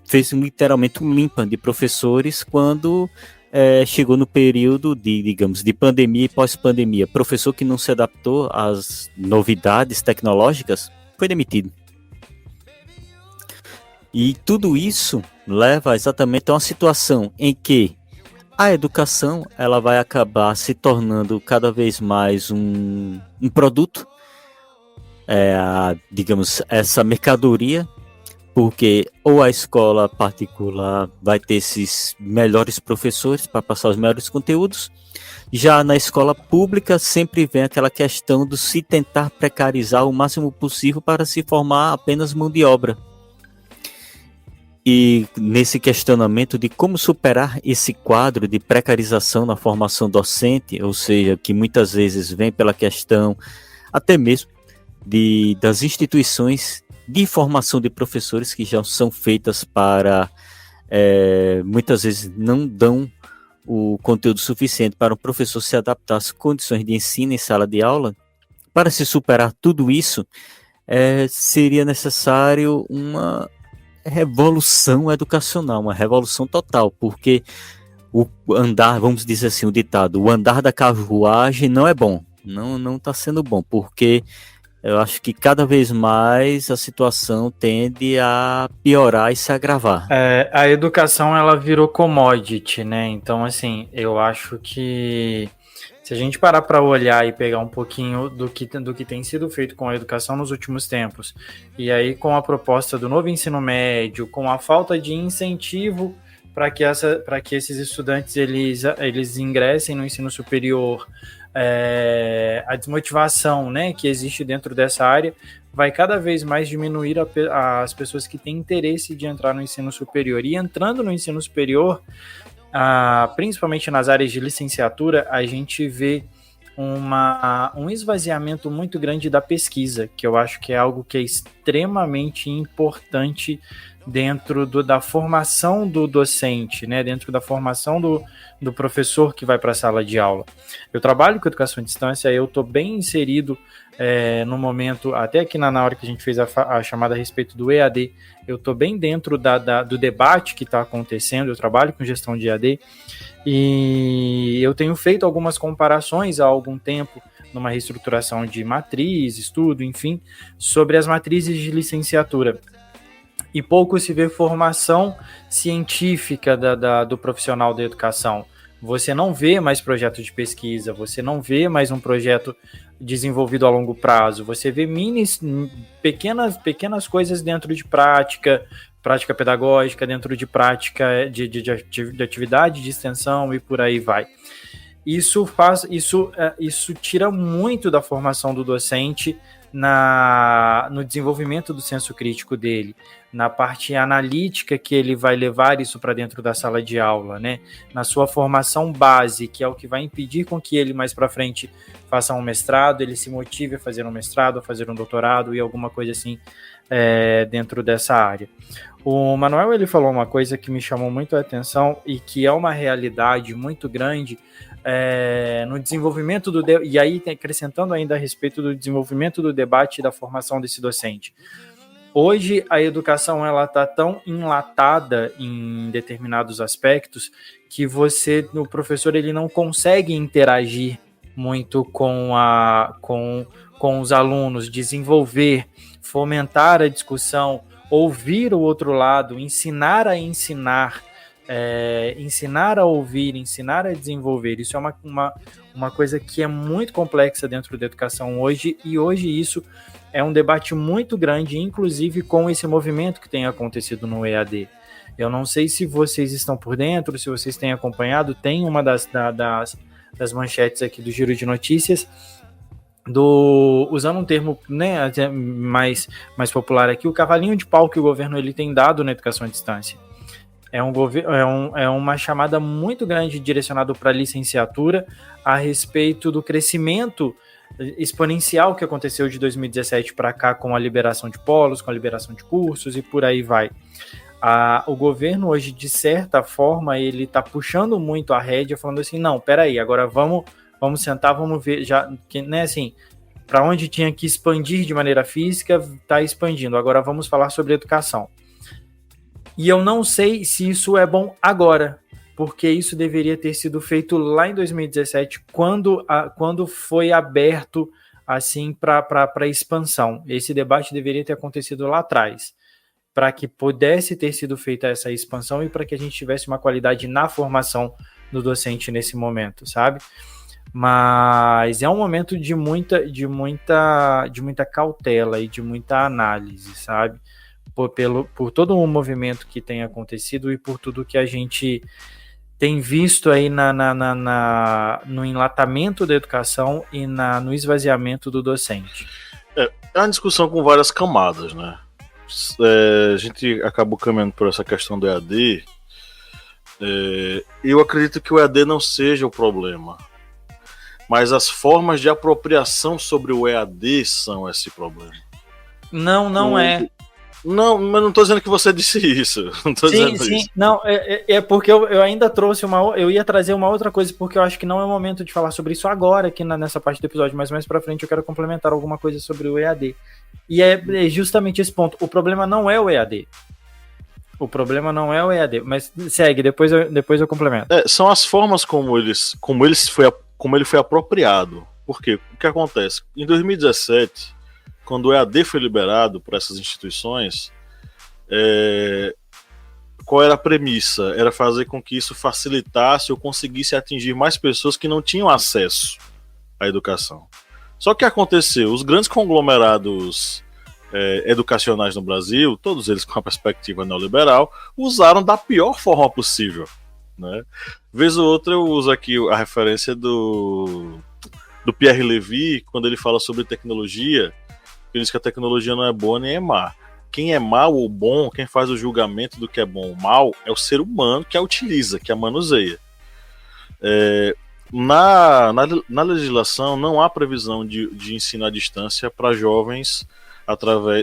fez literalmente um limpa de professores quando chegou no período digamos, de pandemia e pós-pandemia. Professor que não se adaptou às novidades tecnológicas foi demitido. E tudo isso leva exatamente a uma situação em que a educação ela vai acabar se tornando cada vez mais um produto, digamos, essa mercadoria, porque ou a escola particular vai ter esses melhores professores para passar os melhores conteúdos, já na escola pública sempre vem aquela questão de se tentar precarizar o máximo possível para se formar apenas mão de obra. E nesse questionamento de como superar esse quadro de precarização na formação docente, ou seja, que muitas vezes vem pela questão até mesmo das instituições de formação de professores que já são feitas para, muitas vezes não dão o conteúdo suficiente para o professor se adaptar às condições de ensino em sala de aula. Para se superar tudo isso, seria necessário uma revolução educacional, uma revolução total, porque o andar, vamos dizer assim, o ditado, o andar da carruagem não é bom, não está sendo bom, porque eu acho que cada vez mais a situação tende a piorar e se agravar. A educação, ela virou commodity, né? Então, assim, eu acho que se a gente parar para olhar e pegar um pouquinho do que tem sido feito com a educação nos últimos tempos, e aí com a proposta do novo ensino médio, com a falta de incentivo para que esses estudantes eles ingressem no ensino superior, a desmotivação, né, que existe dentro dessa área, vai cada vez mais diminuir as pessoas que têm interesse de entrar no ensino superior. E entrando no ensino superior, principalmente nas áreas de licenciatura, a gente vê um esvaziamento muito grande da pesquisa, que eu acho que é algo que é extremamente importante dentro da formação do docente, né? Dentro da formação do professor que vai para a sala de aula. Eu trabalho com educação à distância, eu estou bem inserido no momento, até aqui na hora que a gente fez a chamada a respeito do EAD, eu estou bem dentro do debate que está acontecendo, eu trabalho com gestão de EAD, e eu tenho feito algumas comparações há algum tempo, numa reestruturação de matriz, estudo, enfim, sobre as matrizes de licenciatura. E pouco se vê formação científica do profissional da educação. Você não vê mais projeto de pesquisa, você não vê mais um projeto desenvolvido a longo prazo, você vê pequenas coisas dentro de prática pedagógica, dentro de prática de atividade de extensão e por aí vai. Isso tira muito da formação do docente no desenvolvimento do senso crítico dele, na parte analítica que ele vai levar isso para dentro da sala de aula, né? Na sua formação base, que é o que vai impedir com que ele mais para frente faça um mestrado, ele se motive a fazer um mestrado, a fazer um doutorado e alguma coisa assim dentro dessa área. O Manuel, ele falou uma coisa que me chamou muito a atenção e que é uma realidade muito grande no desenvolvimento e aí acrescentando ainda a respeito do desenvolvimento do debate e da formação desse docente. Hoje a educação ela está tão enlatada em determinados aspectos que o professor ele não consegue interagir muito com os alunos, desenvolver, fomentar a discussão, ouvir o outro lado, ensinar a ensinar, ensinar a ouvir, ensinar a desenvolver. Isso é uma coisa que é muito complexa dentro da educação hoje, e hoje isso é um debate muito grande, inclusive com esse movimento que tem acontecido no EAD. Eu não sei se vocês estão por dentro, se vocês têm acompanhado, tem uma das manchetes aqui do Giro de Notícias, usando um termo, né, mais popular aqui, o cavalinho de pau que o governo ele tem dado na educação à distância. É uma chamada muito grande direcionada para a licenciatura a respeito do crescimento exponencial que aconteceu de 2017 para cá, com a liberação de polos, com a liberação de cursos e por aí vai. O governo hoje, de certa forma, ele está puxando muito a rédea, falando assim, não, peraí, agora vamos sentar, vamos ver, já, que, né, assim, para onde tinha que expandir de maneira física, está expandindo, agora vamos falar sobre educação. E eu não sei se isso é bom agora, porque isso deveria ter sido feito lá em 2017, quando foi aberto assim para expansão. Esse debate deveria ter acontecido lá atrás, para que pudesse ter sido feita essa expansão e para que a gente tivesse uma qualidade na formação do docente nesse momento, sabe? Mas é um momento de muita cautela e de muita análise, sabe? por todo o movimento que tem acontecido e por tudo que a gente tem visto aí no enlatamento da educação e no esvaziamento do docente. É uma discussão com várias camadas, né? A gente acabou caminhando por essa questão do EAD. Eu acredito que o EAD não seja o problema, mas as formas de apropriação sobre o EAD são esse problema. Não é. Não, mas não estou dizendo que você disse isso. Não tô dizendo isso. Não, é porque eu ainda trouxe eu ia trazer uma outra coisa, porque eu acho que não é o momento de falar sobre isso agora, aqui nessa parte do episódio, mas mais pra frente eu quero complementar alguma coisa sobre o EAD. E é justamente esse ponto. O problema não é o EAD. O problema não é o EAD, mas segue, depois eu complemento. São as formas como ele foi apropriado. Por quê? O que acontece? Em 2017, quando o EAD foi liberado para essas instituições, qual era a premissa? Era fazer com que isso facilitasse ou conseguisse atingir mais pessoas que não tinham acesso à educação. Só que aconteceu, os grandes conglomerados educacionais no Brasil, todos eles com a perspectiva neoliberal, usaram da pior forma possível, né? Vez ou outra eu uso aqui a referência do Pierre Levy, quando ele fala sobre tecnologia. Ele diz que a tecnologia não é boa nem é má. Quem é mal ou bom, quem faz o julgamento do que é bom ou mal, é o ser humano que a utiliza, que a manuseia. Na legislação não há previsão de ensino à distância para jovens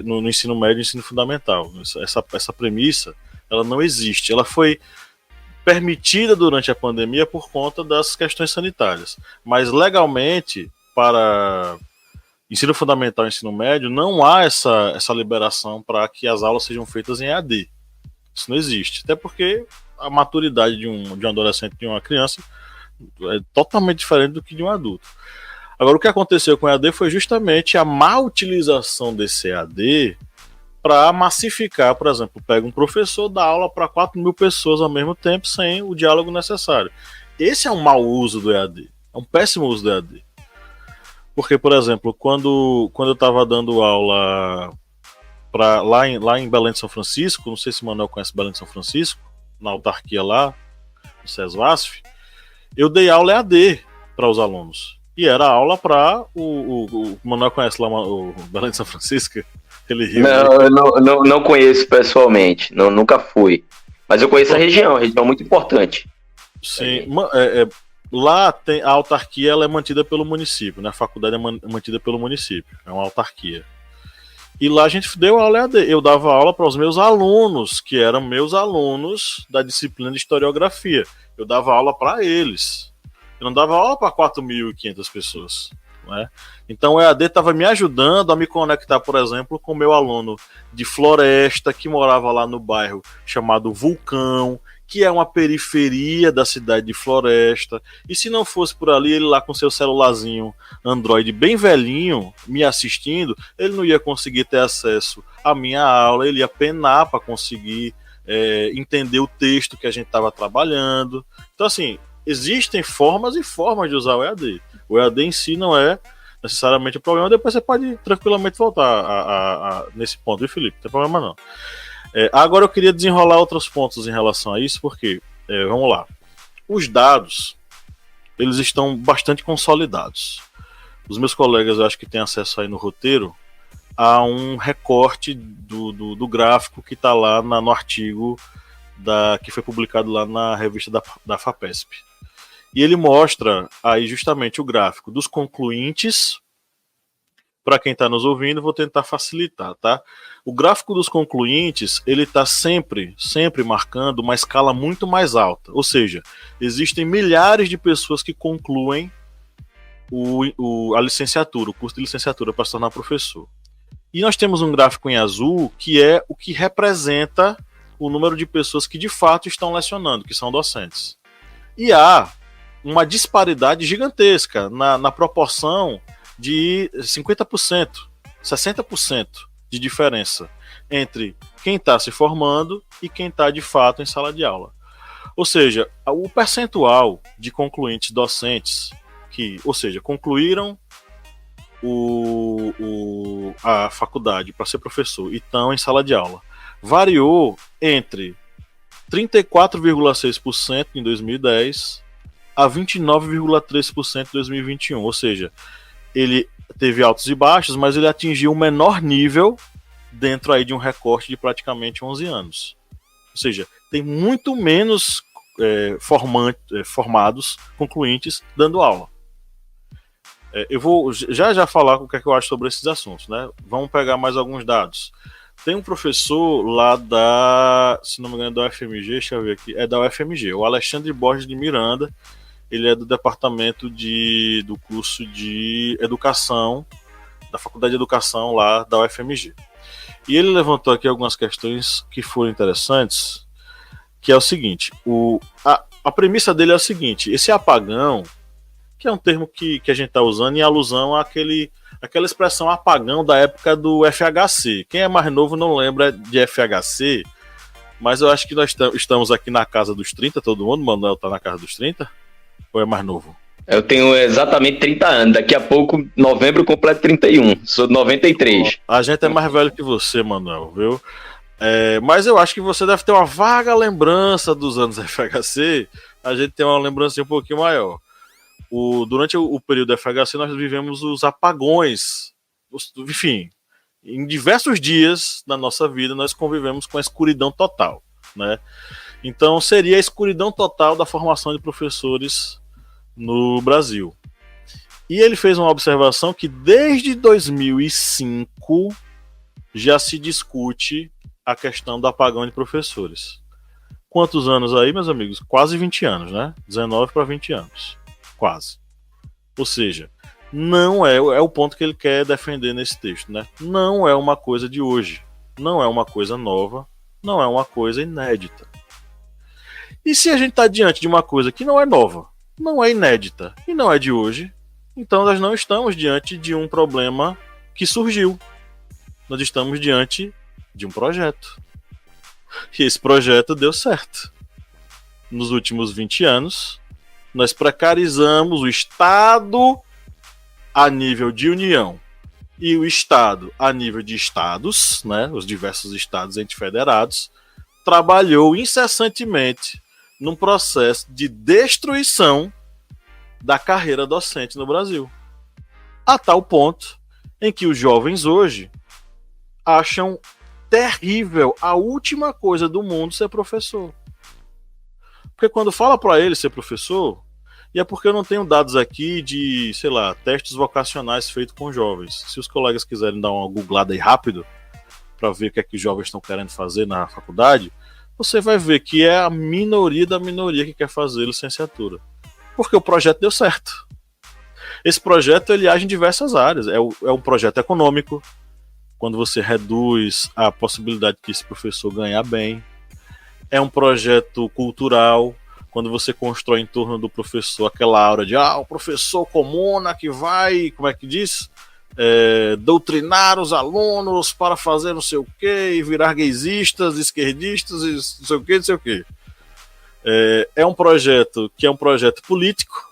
no ensino médio e ensino fundamental. Essa premissa, ela não existe. Ela foi permitida durante a pandemia por conta das questões sanitárias. Mas legalmente, para ensino fundamental e ensino médio, não há essa liberação para que as aulas sejam feitas em EAD. Isso não existe. Até porque a maturidade de um adolescente, de uma criança, é totalmente diferente do que de um adulto. Agora, o que aconteceu com o EAD foi justamente a má utilização desse EAD para massificar. Por exemplo, pega um professor, dá aula para 4.000 pessoas ao mesmo tempo, sem o diálogo necessário. Esse é um mau uso do EAD. É um péssimo uso do EAD. Porque, por exemplo, quando eu estava dando aula lá em Belém de São Francisco, não sei se o Manuel conhece Belém de São Francisco, na autarquia lá, no SESVASF, eu dei aula EAD para os alunos. E era aula para o Manuel conhece lá o Belém de São Francisco? Ele riu. Não conheço pessoalmente, nunca fui. Mas eu conheço a região muito importante. Sim, lá a autarquia ela é mantida pelo município, né? A faculdade é mantida pelo município, é uma autarquia. E lá a gente deu aula EAD. Eu dava aula para os meus alunos, que eram meus alunos da disciplina de historiografia. Eu dava aula para eles. Eu não dava aula para 4.500 pessoas, né? Então o EAD estava me ajudando a me conectar, por exemplo, com o meu aluno de Floresta, que morava lá no bairro chamado Vulcão, que é uma periferia da cidade de Floresta, e se não fosse por ali, ele lá com seu celularzinho Android bem velhinho, me assistindo, ele não ia conseguir ter acesso à minha aula, ele ia penar para conseguir entender o texto que a gente estava trabalhando. Então, assim, existem formas e formas de usar o EAD. O EAD em si não é necessariamente o problema, depois você pode tranquilamente voltar nesse ponto, viu, Felipe? Não tem problema não. Agora eu queria desenrolar outros pontos em relação a isso, porque, vamos lá, os dados, eles estão bastante consolidados. Os meus colegas, eu acho que têm acesso aí no roteiro a um recorte do gráfico que está lá no artigo que foi publicado lá na revista da FAPESP. E ele mostra aí justamente o gráfico dos concluintes. Para quem está nos ouvindo, vou tentar facilitar, tá? O gráfico dos concluintes, ele está sempre marcando uma escala muito mais alta. Ou seja, existem milhares de pessoas que concluem a licenciatura, o curso de licenciatura para se tornar professor. E nós temos um gráfico em azul, que é o que representa o número de pessoas que de fato estão lecionando, que são docentes. E há uma disparidade gigantesca na proporção de 50%, 60% de diferença entre quem está se formando e quem está de fato em sala de aula. Ou seja, o percentual de concluintes docentes ou seja, concluíram a faculdade para ser professor e estão em sala de aula, variou entre 34,6% em 2010 a 29,3% em 2021. Ou seja, ele teve altos e baixos, mas ele atingiu o menor nível dentro aí de um recorte de praticamente 11 anos. Ou seja, tem muito menos formados, concluintes, dando aula. Eu vou já falar o que é que eu acho sobre esses assuntos, né? Vamos pegar mais alguns dados. Tem um professor lá se não me engano, da UFMG, deixa eu ver aqui, é da UFMG, o Alexandre Borges de Miranda. Ele é do departamento do curso de Educação, da Faculdade de Educação lá da UFMG. E ele levantou aqui algumas questões que foram interessantes, que é o seguinte, a premissa dele é o seguinte: esse apagão, que é um termo que a gente está usando em alusão àquela expressão apagão da época do FHC. Quem é mais novo não lembra de FHC, mas eu acho que nós estamos aqui na casa dos 30, todo mundo, Manuel está na casa dos 30, ou é mais novo? Eu tenho exatamente 30 anos, daqui a pouco, novembro, completo 31, sou de 93. A gente é mais velho que você, Manuel, viu? Mas eu acho que você deve ter uma vaga lembrança dos anos FHC, a gente tem uma lembrança um pouquinho maior. Durante o período FHC nós vivemos os apagões, enfim, em diversos dias da nossa vida nós convivemos com a escuridão total, né? Então seria a escuridão total da formação de professores no Brasil. E ele fez uma observação que desde 2005 já se discute a questão do apagão de professores. Quantos anos aí, meus amigos? Quase 20 anos, né? 19 para 20 anos. Quase. Ou seja, não é o ponto que ele quer defender nesse texto, né? Não é uma coisa de hoje. Não é uma coisa nova. Não é uma coisa inédita. E se a gente está diante de uma coisa que não é nova, não é inédita e não é de hoje, então nós não estamos diante de um problema que surgiu. Nós estamos diante de um projeto. E esse projeto deu certo. Nos últimos 20 anos, nós precarizamos o Estado a nível de União e o Estado a nível de estados, né, os diversos estados entes federados, trabalhou incessantemente num processo de destruição da carreira docente no Brasil. A tal ponto em que os jovens hoje acham terrível, a última coisa do mundo, ser professor. Porque quando fala para ele ser professor, e é porque eu não tenho dados aqui de, sei lá, testes vocacionais feitos com jovens. Se os colegas quiserem dar uma googlada aí rápido, para ver o que é que os jovens estão querendo fazer na faculdade, você vai ver que é a minoria da minoria que quer fazer licenciatura. Porque o projeto deu certo. Esse projeto ele age em diversas áreas. É um projeto econômico, quando você reduz a possibilidade que esse professor ganhar bem. É um projeto cultural, quando você constrói em torno do professor aquela aura de o professor comuna que vai, como é que diz? Doutrinar os alunos para fazer não sei o que, e virar gaysistas, esquerdistas, e não sei o que, não sei o que. É um projeto que é um projeto político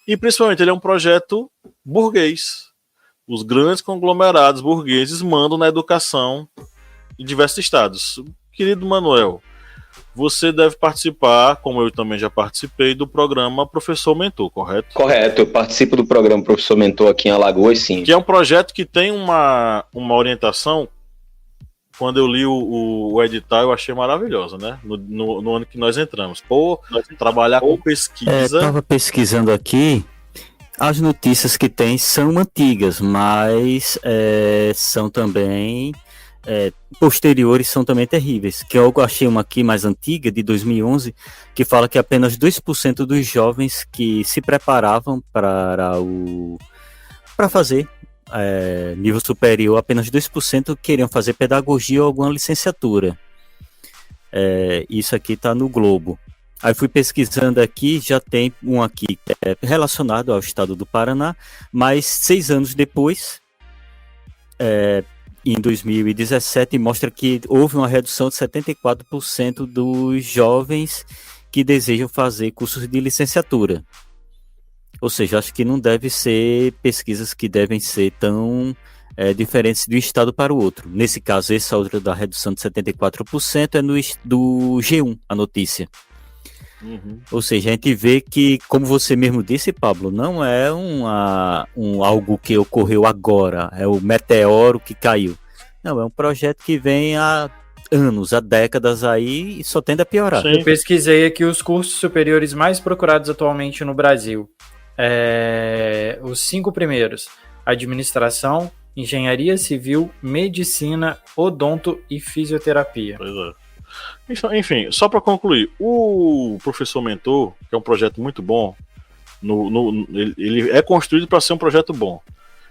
e principalmente ele é um projeto burguês. Os grandes conglomerados burgueses mandam na educação em diversos estados. Querido Manuel, você deve participar, como eu também já participei, do programa Professor Mentor, correto? Correto, eu participo do programa Professor Mentor aqui em Alagoas, sim. Que é um projeto que tem uma orientação. Quando eu li o edital, eu achei maravilhosa, né? No ano que nós entramos. Trabalhar com pesquisa. Estava pesquisando aqui, as notícias que tem são antigas, mas são também... posteriores são também terríveis, que eu achei uma aqui mais antiga, de 2011, que fala que apenas 2% dos jovens que se preparavam para fazer nível superior, apenas 2% queriam fazer pedagogia ou alguma licenciatura. Isso aqui está no Globo. Aí fui pesquisando aqui, já tem um aqui relacionado ao estado do Paraná, mas 6 anos depois, em 2017, mostra que houve uma redução de 74% dos jovens que desejam fazer cursos de licenciatura. Ou seja, acho que não deve ser pesquisas que devem ser tão diferentes de um estado para o outro. Nesse caso, essa outra da redução de 74% é do G1, a notícia. Uhum. Ou seja, a gente vê que, como você mesmo disse, Pablo, não é algo que ocorreu agora, é o meteoro que caiu. Não, é um projeto que vem há anos, há décadas aí e só tende a piorar. Sim. Eu pesquisei aqui os cursos superiores mais procurados atualmente no Brasil. Os 5 primeiros: administração, engenharia civil, medicina, odonto e fisioterapia. Pois é. Enfim, só para concluir, o Professor Mentor, que é um projeto muito bom, ele é construído para ser um projeto bom.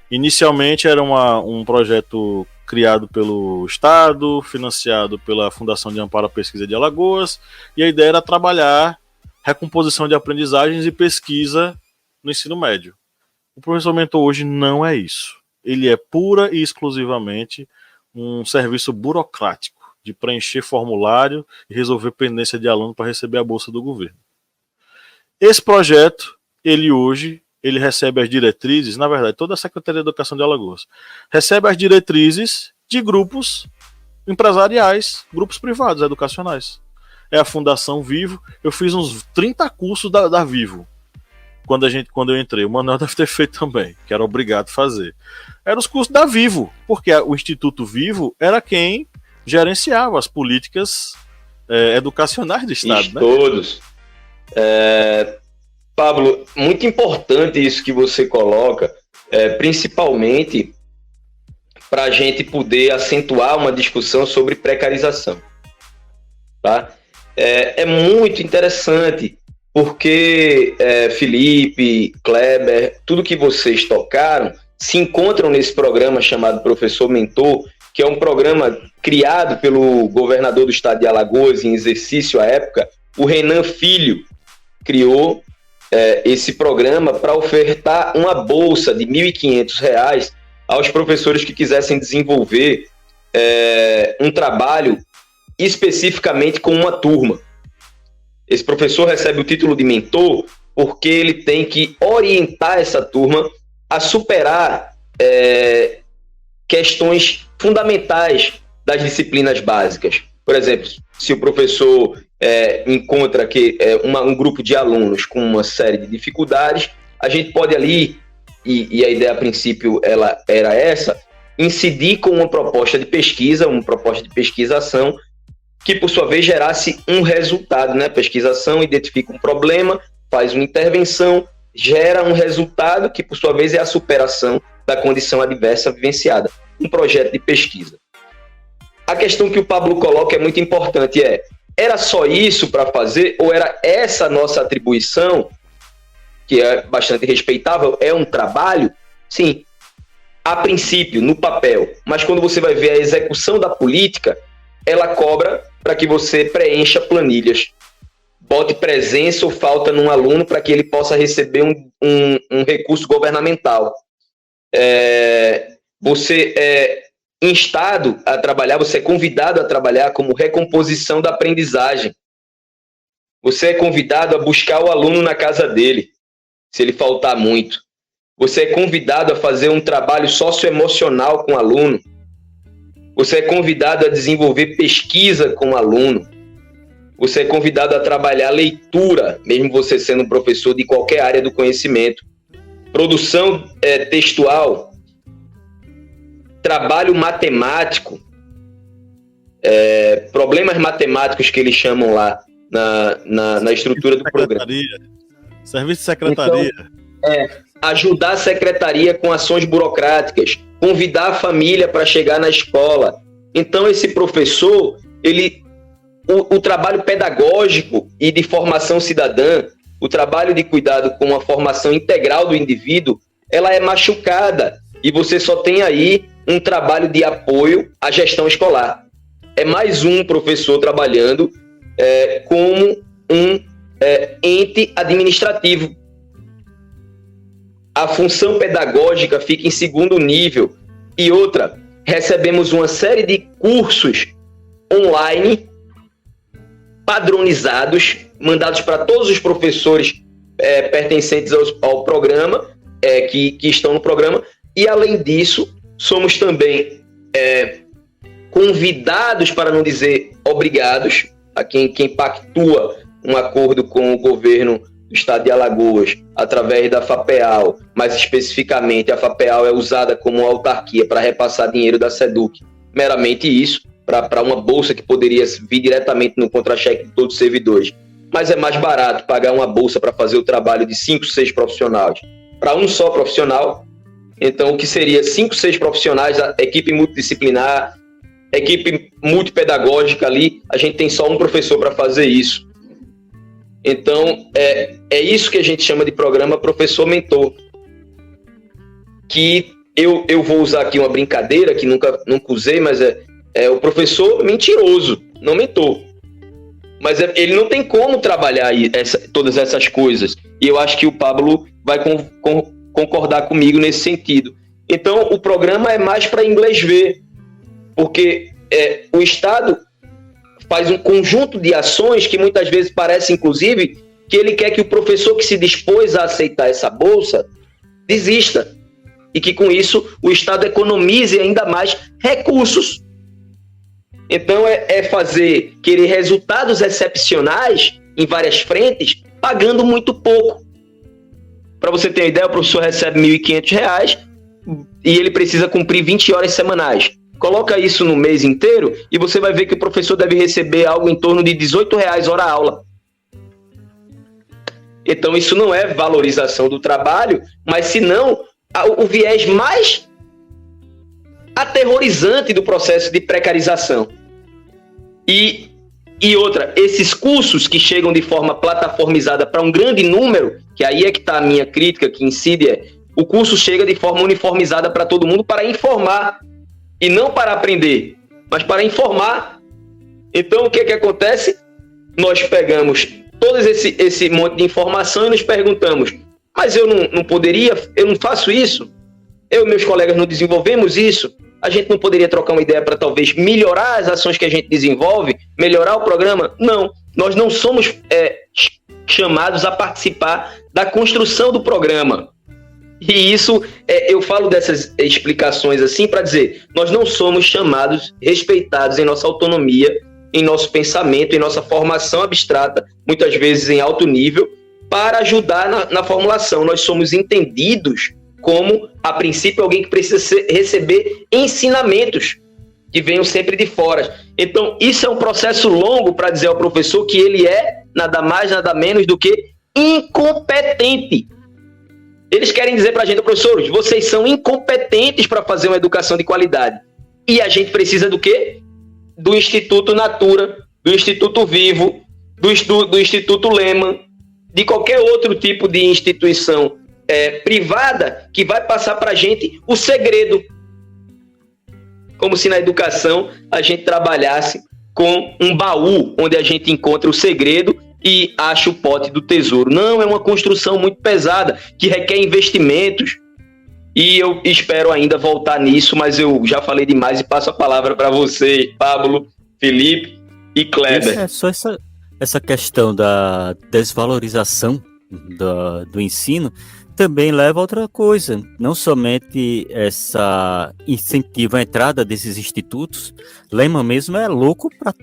Inicialmente era um projeto criado pelo Estado, financiado pela Fundação de Amparo à Pesquisa de Alagoas, e a ideia era trabalhar recomposição de aprendizagens e pesquisa no ensino médio. O Professor Mentor hoje não é isso. Ele é pura e exclusivamente um serviço burocrático de preencher formulário e resolver pendência de aluno para receber a bolsa do governo. Esse projeto, ele recebe as diretrizes, na verdade, toda a Secretaria de Educação de Alagoas recebe as diretrizes de grupos empresariais, grupos privados, educacionais. É a Fundação Vivo. Eu fiz uns 30 cursos da Vivo quando eu entrei. O Manuel deve ter feito também, que era obrigado a fazer. Eram os cursos da Vivo, porque o Instituto Vivo era quem gerenciava as políticas educacionais do Estado. Isso, né? Todos. Pablo, muito importante isso que você coloca, principalmente para a gente poder acentuar uma discussão sobre precarização. Tá? É muito interessante, porque Felipe, Kleber, tudo que vocês tocaram se encontram nesse programa chamado Professor Mentor, que é um programa criado pelo governador do estado de Alagoas, em exercício à época. O Renan Filho criou esse programa para ofertar uma bolsa de R$ 1.500 aos professores que quisessem desenvolver um trabalho especificamente com uma turma. Esse professor recebe o título de mentor porque ele tem que orientar essa turma a superar questões fundamentais das disciplinas básicas. Por exemplo, se o professor encontra que um grupo de alunos com uma série de dificuldades, a gente pode ali, e a ideia a princípio ela era essa, incidir com uma proposta de pesquisa, uma proposta de pesquisação, que por sua vez gerasse um resultado, né? Pesquisação identifica um problema, faz uma intervenção, gera um resultado que por sua vez é a superação da condição adversa vivenciada. Um projeto de pesquisa. A questão que o Pablo coloca é muito importante, era só isso para fazer, ou era essa nossa atribuição, que é bastante respeitável, é um trabalho? Sim, a princípio, no papel, mas quando você vai ver a execução da política, ela cobra para que você preencha planilhas, bote presença ou falta num aluno para que ele possa receber um recurso governamental. Você é instado a trabalhar, você é convidado a trabalhar como recomposição da aprendizagem. Você é convidado a buscar o aluno na casa dele, se ele faltar muito. Você é convidado a fazer um trabalho socioemocional com o aluno. Você é convidado a desenvolver pesquisa com o aluno. Você é convidado a trabalhar leitura, mesmo você sendo um professor de qualquer área do conhecimento. Produção textual, trabalho matemático, problemas matemáticos que eles chamam lá na estrutura do programa. Serviço de secretaria. Então, ajudar a secretaria com ações burocráticas, convidar a família para chegar na escola. Então, esse professor, o trabalho pedagógico e de formação cidadã, o trabalho de cuidado com a formação integral do indivíduo, ela é machucada e você só tem aí um trabalho de apoio à gestão escolar. É mais um professor trabalhando como um ente administrativo. A função pedagógica fica em segundo nível. E outra, recebemos uma série de cursos online padronizados, mandados para todos os professores pertencentes ao programa, que estão no programa, e além disso, somos também convidados, para não dizer obrigados, a quem pactua um acordo com o governo do estado de Alagoas, através da FAPEAL, mais especificamente, a FAPEAL é usada como autarquia para repassar dinheiro da SEDUC, meramente isso, para uma bolsa que poderia vir diretamente no contra-cheque de todos os servidores. Mas é mais barato pagar uma bolsa para fazer o trabalho de 5, 6 profissionais para um só profissional. Então, o que seria 5, 6 profissionais, a equipe multidisciplinar, equipe multipedagógica ali, a gente tem só um professor para fazer isso. Então, é isso que a gente chama de programa professor-mentor. Que eu vou usar aqui uma brincadeira, que nunca usei, mas é o professor mentiroso, não mentor. Mas ele não tem como trabalhar todas essas coisas. E eu acho que o Pablo vai concordar comigo nesse sentido. Então, o programa é mais para inglês ver, porque o Estado faz um conjunto de ações que muitas vezes parece, inclusive, que ele quer que o professor que se dispôs a aceitar essa bolsa desista. E que, com isso, o Estado economize ainda mais recursos. Então, querer resultados excepcionais em várias frentes, pagando muito pouco. Para você ter uma ideia, o professor recebe R$ 1.500 e ele precisa cumprir 20 horas semanais. Coloca isso no mês inteiro e você vai ver que o professor deve receber algo em torno de R$ 18,00 hora aula. Então, isso não é valorização do trabalho, mas senão o viés mais aterrorizante do processo de precarização. E outra, esses cursos que chegam de forma plataformizada para um grande número, que aí é que está a minha crítica, que incide, o curso chega de forma uniformizada para todo mundo para informar, e não para aprender, mas para informar. Então, o que acontece? Nós pegamos todo esse monte de informação e nos perguntamos, mas eu não poderia, eu não faço isso? Eu e meus colegas não desenvolvemos isso? A gente não poderia trocar uma ideia para talvez melhorar as ações que a gente desenvolve, melhorar o programa? Não, nós não somos chamados a participar da construção do programa. E isso, eu falo dessas explicações assim para dizer, nós não somos chamados, respeitados em nossa autonomia, em nosso pensamento, em nossa formação abstrata, muitas vezes em alto nível, para ajudar na formulação. Nós somos entendidos como, a princípio, alguém que precisa receber ensinamentos que venham sempre de fora. Então, isso é um processo longo para dizer ao professor que ele é nada mais, nada menos do que incompetente. Eles querem dizer para a gente, professores, vocês são incompetentes para fazer uma educação de qualidade. E a gente precisa do quê? Do Instituto Natura, do Instituto Vivo, do Instituto Lehman, de qualquer outro tipo de instituição privada que vai passar para a gente o segredo. Como se na educação a gente trabalhasse com um baú onde a gente encontra o segredo e acha o pote do tesouro. Não, é uma construção muito pesada, que requer investimentos. E eu espero ainda voltar nisso, mas eu já falei demais e passo a palavra para você, Pablo, Felipe e Kleber. Só essa questão da desvalorização do ensino também leva a outra coisa, não somente essa incentivo à entrada desses institutos. Lehman mesmo é louco para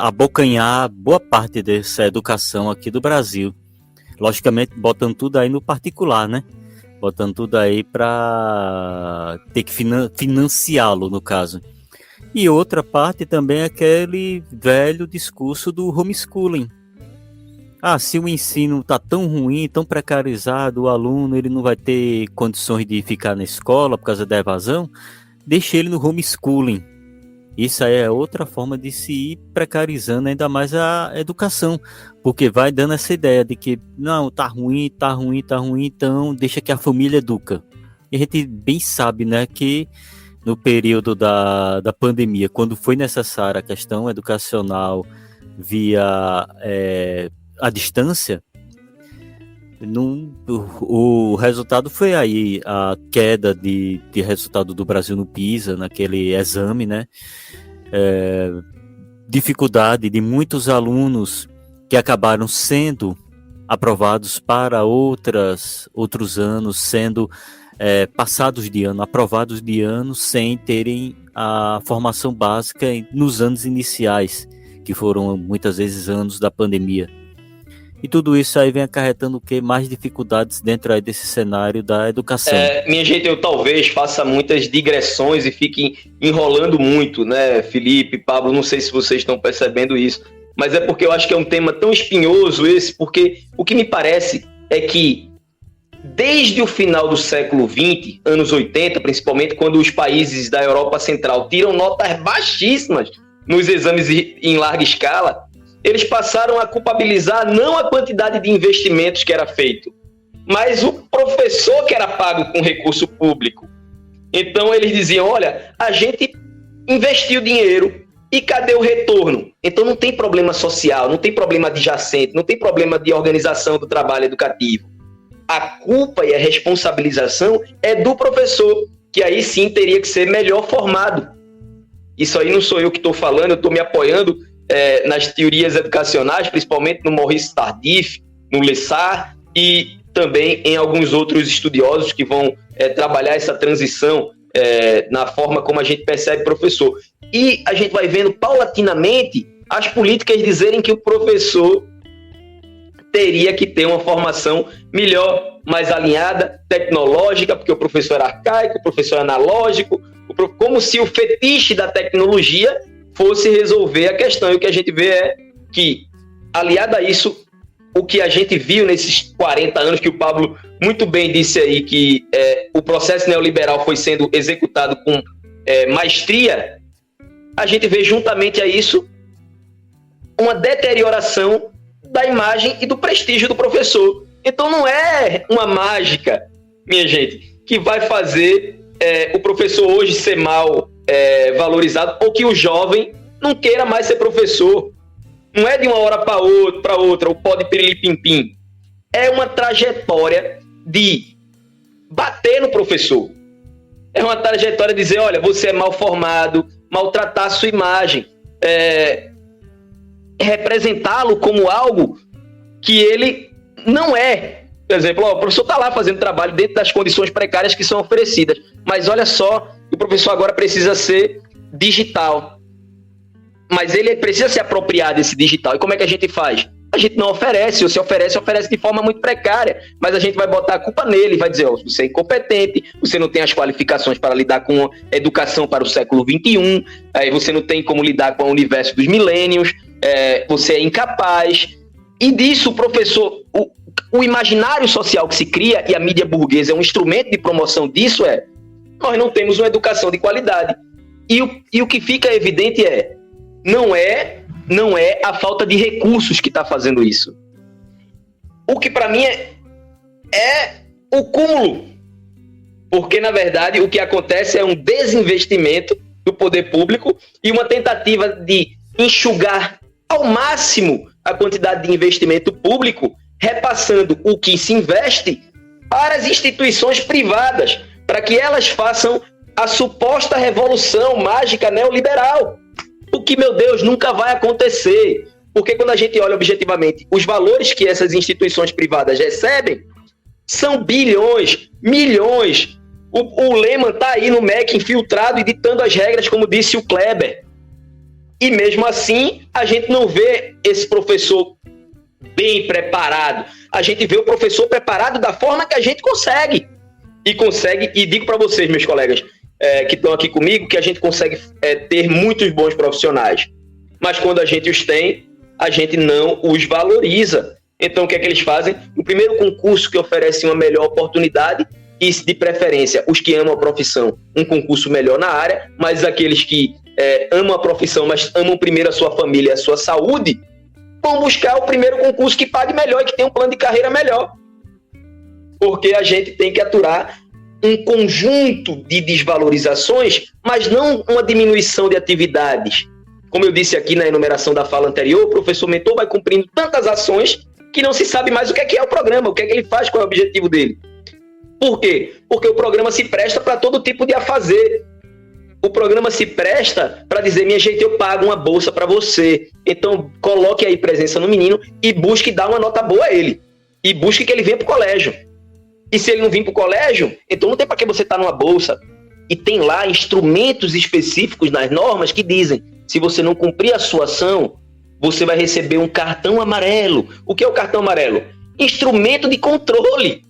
abocanhar boa parte dessa educação aqui do Brasil, logicamente botando tudo aí no particular, né? Botando tudo aí para ter que financiá-lo, no caso. E outra parte também é aquele velho discurso do homeschooling. Se o ensino está tão ruim, tão precarizado, o aluno ele não vai ter condições de ficar na escola por causa da evasão, deixe ele no homeschooling. Isso aí é outra forma de se ir precarizando ainda mais a educação, porque vai dando essa ideia de que, não, tá ruim, então deixa que a família educa. E a gente bem sabe, né, que no período da pandemia, quando foi necessária a questão educacional via a distância, o resultado foi aí a queda de resultado do Brasil no PISA, naquele exame, né? Dificuldade de muitos alunos que acabaram sendo aprovados para outros anos, sendo passados de ano, aprovados de ano, sem terem a formação básica nos anos iniciais, que foram muitas vezes anos da pandemia. E tudo isso aí vem acarretando o quê? Mais dificuldades dentro aí desse cenário da educação. Minha gente, eu talvez faça muitas digressões e fique enrolando muito, né, Felipe, Pablo, não sei se vocês estão percebendo isso, mas é porque eu acho que é um tema tão espinhoso esse, porque o que me parece é que desde o final do século XX, anos 80, principalmente, quando os países da Europa Central tiram notas baixíssimas nos exames em larga escala, eles passaram a culpabilizar não a quantidade de investimentos que era feito, mas o professor que era pago com recurso público. Então eles diziam, olha, a gente investiu dinheiro e cadê o retorno? Então não tem problema social, não tem problema adjacente, não tem problema de organização do trabalho educativo. A culpa e a responsabilização é do professor, que aí sim teria que ser melhor formado. Isso aí não sou eu que estou falando, eu estou me apoiando nas teorias educacionais, principalmente no Maurice Tardif, no Lessard e também em alguns outros estudiosos que vão trabalhar essa transição na forma como a gente percebe professor. E a gente vai vendo paulatinamente as políticas dizerem que o professor teria que ter uma formação melhor, mais alinhada, tecnológica, porque o professor era arcaico, o professor é analógico, como se o fetiche da tecnologia fosse resolver a questão. E o que a gente vê é que, aliado a isso, o que a gente viu nesses 40 anos, que o Pablo muito bem disse aí, que o processo neoliberal foi sendo executado com maestria, a gente vê juntamente a isso uma deterioração da imagem e do prestígio do professor. Então não é uma mágica, minha gente, que vai fazer o professor hoje ser mal valorizado, ou que o jovem não queira mais ser professor. Não é de uma hora para outra, o pó de pirili-pim-pim. É uma trajetória de bater no professor. É uma trajetória de dizer, olha, você é mal formado, maltratar a sua imagem, representá-lo como algo que ele não é. Por exemplo, o professor está lá fazendo trabalho dentro das condições precárias que são oferecidas, mas olha só, o professor agora precisa ser digital, mas ele precisa se apropriar desse digital. E como é que a gente faz? A gente não oferece, ou se oferece de forma muito precária, mas a gente vai botar a culpa nele, vai dizer, você é incompetente, você não tem as qualificações para lidar com a educação para o século XXI, aí você não tem como lidar com o universo dos milênios, você é incapaz. E disso o professor, o imaginário social que se cria, e a mídia burguesa é um instrumento de promoção disso, nós não temos uma educação de qualidade. E o que fica evidente não é a falta de recursos que está fazendo isso. O que para mim é o cúmulo. Porque, na verdade, o que acontece é um desinvestimento do poder público e uma tentativa de enxugar ao máximo a quantidade de investimento público, repassando o que se investe para as instituições privadas, para que elas façam a suposta revolução mágica neoliberal. O que, meu Deus, nunca vai acontecer. Porque quando a gente olha objetivamente os valores que essas instituições privadas recebem, são bilhões, milhões. O Lehman está aí no MEC infiltrado e ditando as regras, como disse o Kleber. E mesmo assim, a gente não vê esse professor bem preparado. A gente vê o professor preparado da forma que a gente consegue. E digo para vocês, meus colegas, que estão aqui comigo, que a gente consegue ter muitos bons profissionais. Mas quando a gente os tem, a gente não os valoriza. Então, o que é que eles fazem? O primeiro concurso que oferece uma melhor oportunidade, e de preferência, os que amam a profissão, um concurso melhor na área, mas aqueles que amam a profissão, mas amam primeiro a sua família e a sua saúde, vão buscar o primeiro concurso que pague melhor e que tenha um plano de carreira melhor. Porque a gente tem que aturar um conjunto de desvalorizações, mas não uma diminuição de atividades. Como eu disse aqui na enumeração da fala anterior, o professor mentor vai cumprindo tantas ações que não se sabe mais o que é o programa, o que é que ele faz, qual é o objetivo dele. Por quê? Porque o programa se presta para todo tipo de afazer. O programa se presta para dizer, minha gente, eu pago uma bolsa para você. Então, coloque aí presença no menino e busque dar uma nota boa a ele. E busque que ele venha para o colégio. E se ele não vir para o colégio, então não tem para que você estar numa bolsa. E tem lá instrumentos específicos nas normas que dizem, se você não cumprir a sua ação, você vai receber um cartão amarelo. O que é o cartão amarelo? Instrumento de controle.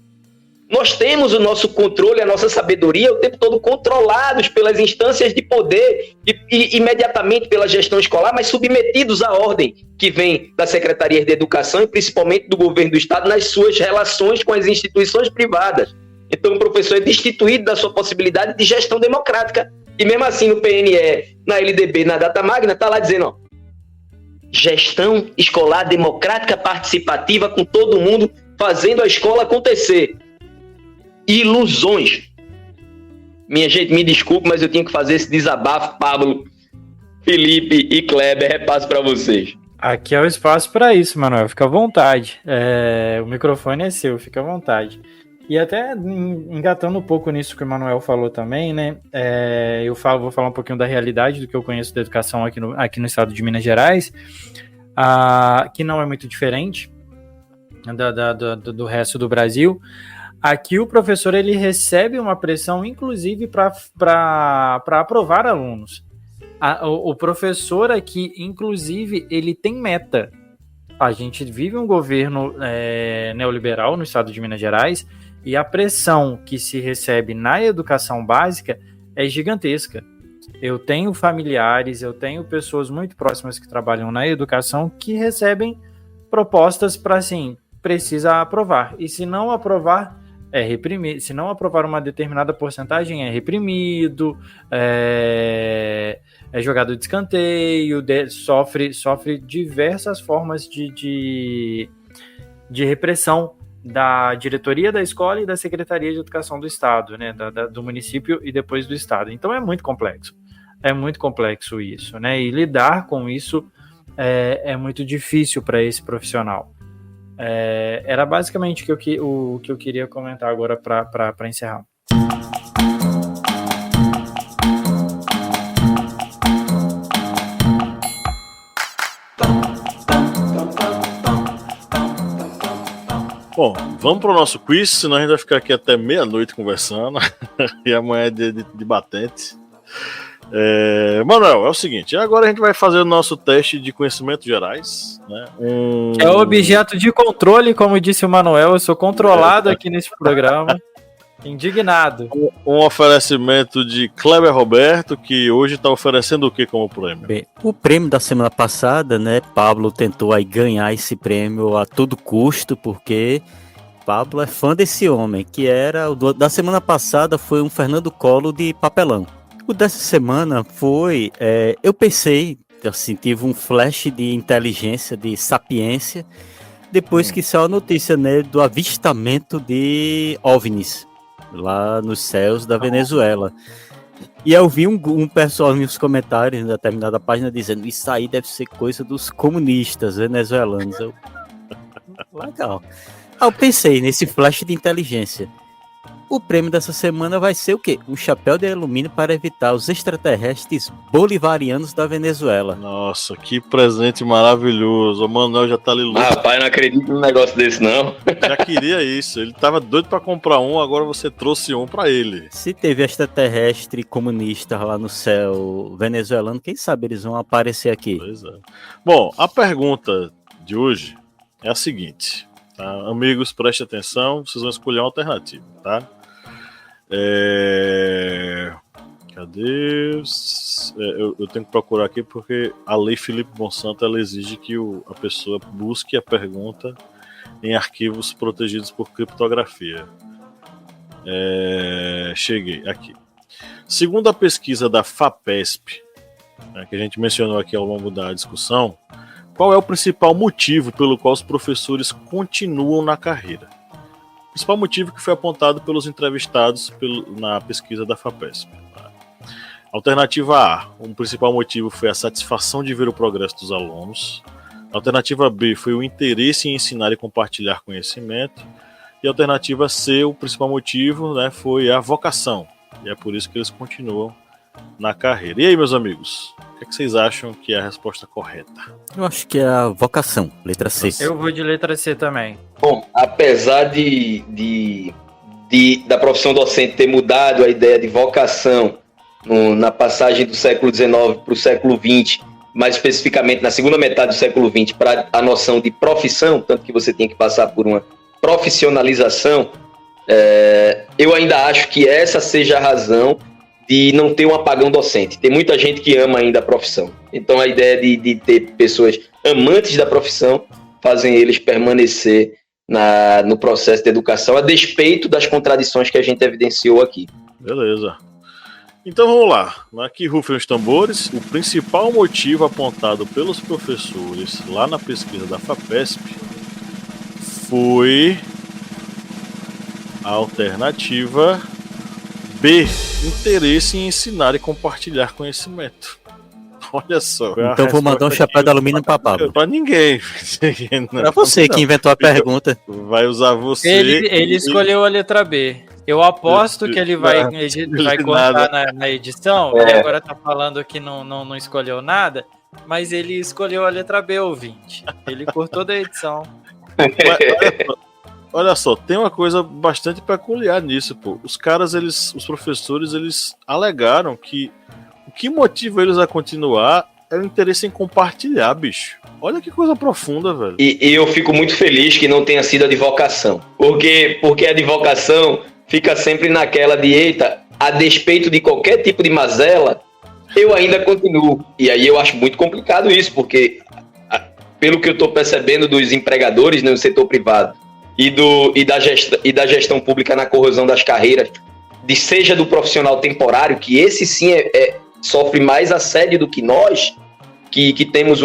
Nós temos o nosso controle, a nossa sabedoria o tempo todo controlados pelas instâncias de poder e imediatamente pela gestão escolar, mas submetidos à ordem que vem da Secretaria de Educação e principalmente do governo do Estado nas suas relações com as instituições privadas. Então o professor é destituído da sua possibilidade de gestão democrática. E mesmo assim no PNE, na LDB, na Data Magna, está lá dizendo, ó, gestão escolar democrática participativa com todo mundo fazendo a escola acontecer. Ilusões. Minha gente, me desculpe, mas eu tinha que fazer esse desabafo. Pablo, Felipe e Kleber, repasso para vocês. Aqui é o espaço para isso, Manuel. Fica à vontade. O microfone é seu, fica à vontade. E até engatando um pouco nisso que o Manuel falou também, né? Vou falar um pouquinho da realidade do que eu conheço da educação aqui no estado de Minas Gerais, que não é muito diferente do resto do Brasil. Aqui o professor ele recebe uma pressão, inclusive, para aprovar alunos. O professor aqui, inclusive, ele tem meta. A gente vive um governo neoliberal no estado de Minas Gerais e a pressão que se recebe na educação básica é gigantesca. Eu tenho familiares, eu tenho pessoas muito próximas que trabalham na educação que recebem propostas para, assim, precisa aprovar. E se não aprovar, é reprimido. Se não aprovar uma determinada porcentagem, é reprimido, é jogado de escanteio, sofre diversas formas de repressão da diretoria da escola e da Secretaria de Educação do Estado, né, do município e depois do Estado. Então é muito complexo isso, né, e lidar com isso é muito difícil para esse profissional. Era basicamente o que eu queria comentar agora para encerrar. Bom, vamos para o nosso quiz, senão a gente vai ficar aqui até meia-noite conversando e amanhã é de batente. Manuel, é o seguinte, agora a gente vai fazer o nosso teste de conhecimentos gerais, né? É objeto de controle, como disse o Manuel, eu sou controlado aqui nesse programa, indignado. Um oferecimento de Kleber Roberto, que hoje está oferecendo o que como prêmio? Bem, o prêmio da semana passada, né, Pablo tentou aí ganhar esse prêmio a todo custo, porque Pablo é fã desse homem, que era, da semana passada foi um Fernando Collor de papelão. O dessa semana foi, eu pensei, assim, tive um flash de inteligência, de sapiência, depois que saiu a notícia, né, do avistamento de OVNIs lá nos céus da Venezuela. E eu vi um pessoal nos comentários, em determinada página, dizendo, isso aí deve ser coisa dos comunistas venezuelanos. Legal. Eu pensei nesse flash de inteligência. O prêmio dessa semana vai ser o quê? Um chapéu de alumínio para evitar os extraterrestres bolivarianos da Venezuela. Nossa, que presente maravilhoso. O Manuel já tá ali louco. Rapaz, não acredito num negócio desse, não. Já queria isso. Ele tava doido para comprar um, agora você trouxe um para ele. Se teve extraterrestre comunista lá no céu venezuelano, quem sabe eles vão aparecer aqui. Pois é. Bom, a pergunta de hoje é a seguinte, tá? Amigos, prestem atenção, vocês vão escolher uma alternativa, tá? Cadê? Eu tenho que procurar aqui porque a lei Felipe Monsanto ela exige que a pessoa busque a pergunta em arquivos protegidos por criptografia. Cheguei aqui. Segundo a pesquisa da FAPESP, né, que a gente mencionou aqui ao longo da discussão, qual é o principal motivo pelo qual os professores continuam na carreira? O principal motivo que foi apontado pelos entrevistados na pesquisa da FAPESP. Alternativa A, o principal motivo foi a satisfação de ver o progresso dos alunos. Alternativa B foi o interesse em ensinar e compartilhar conhecimento. E a alternativa C, o principal motivo, né, foi a vocação. E é por isso que eles continuam na carreira. E aí, meus amigos, o que vocês acham que é a resposta correta? Eu acho que é a vocação, letra C. Eu vou de letra C também. Bom, apesar de da profissão docente ter mudado a ideia de vocação na passagem do século XIX para o século XX, mais especificamente na segunda metade do século XX, para a noção de profissão, tanto que você tinha que passar por uma profissionalização, eu ainda acho que essa seja a razão de não ter um apagão docente. Tem muita gente que ama ainda a profissão. Então a ideia de ter pessoas amantes da profissão fazem eles permanecer no processo de educação, a despeito das contradições que a gente evidenciou aqui. Beleza. Então vamos lá. Aqui rufem os tambores. O principal motivo apontado pelos professores lá na pesquisa da FAPESP foi a alternativa B, interesse em ensinar e compartilhar conhecimento. Olha só. Então vou mandar um chapéu de alumínio pra Pablo. Pra ninguém. Pra você que inventou a pergunta. Vai usar você. Ele escolheu a letra B. Eu aposto que ele vai cortar na edição, e agora tá falando que não escolheu nada, mas ele escolheu a letra B, ouvinte. Ele cortou da edição. Olha só, tem uma coisa bastante peculiar nisso, pô. Os professores, eles alegaram que o que motiva eles a continuar é o interesse em compartilhar, bicho. Olha que coisa profunda, velho. E eu fico muito feliz que não tenha sido a advocação. Porque a advocação fica sempre naquela de, eita, a despeito de qualquer tipo de mazela, eu ainda continuo. E aí eu acho muito complicado isso, porque pelo que eu estou percebendo dos empregadores no setor privado e da gestão pública na corrosão das carreiras, seja do profissional temporário, que esse sim sofre mais assédio do que nós, que temos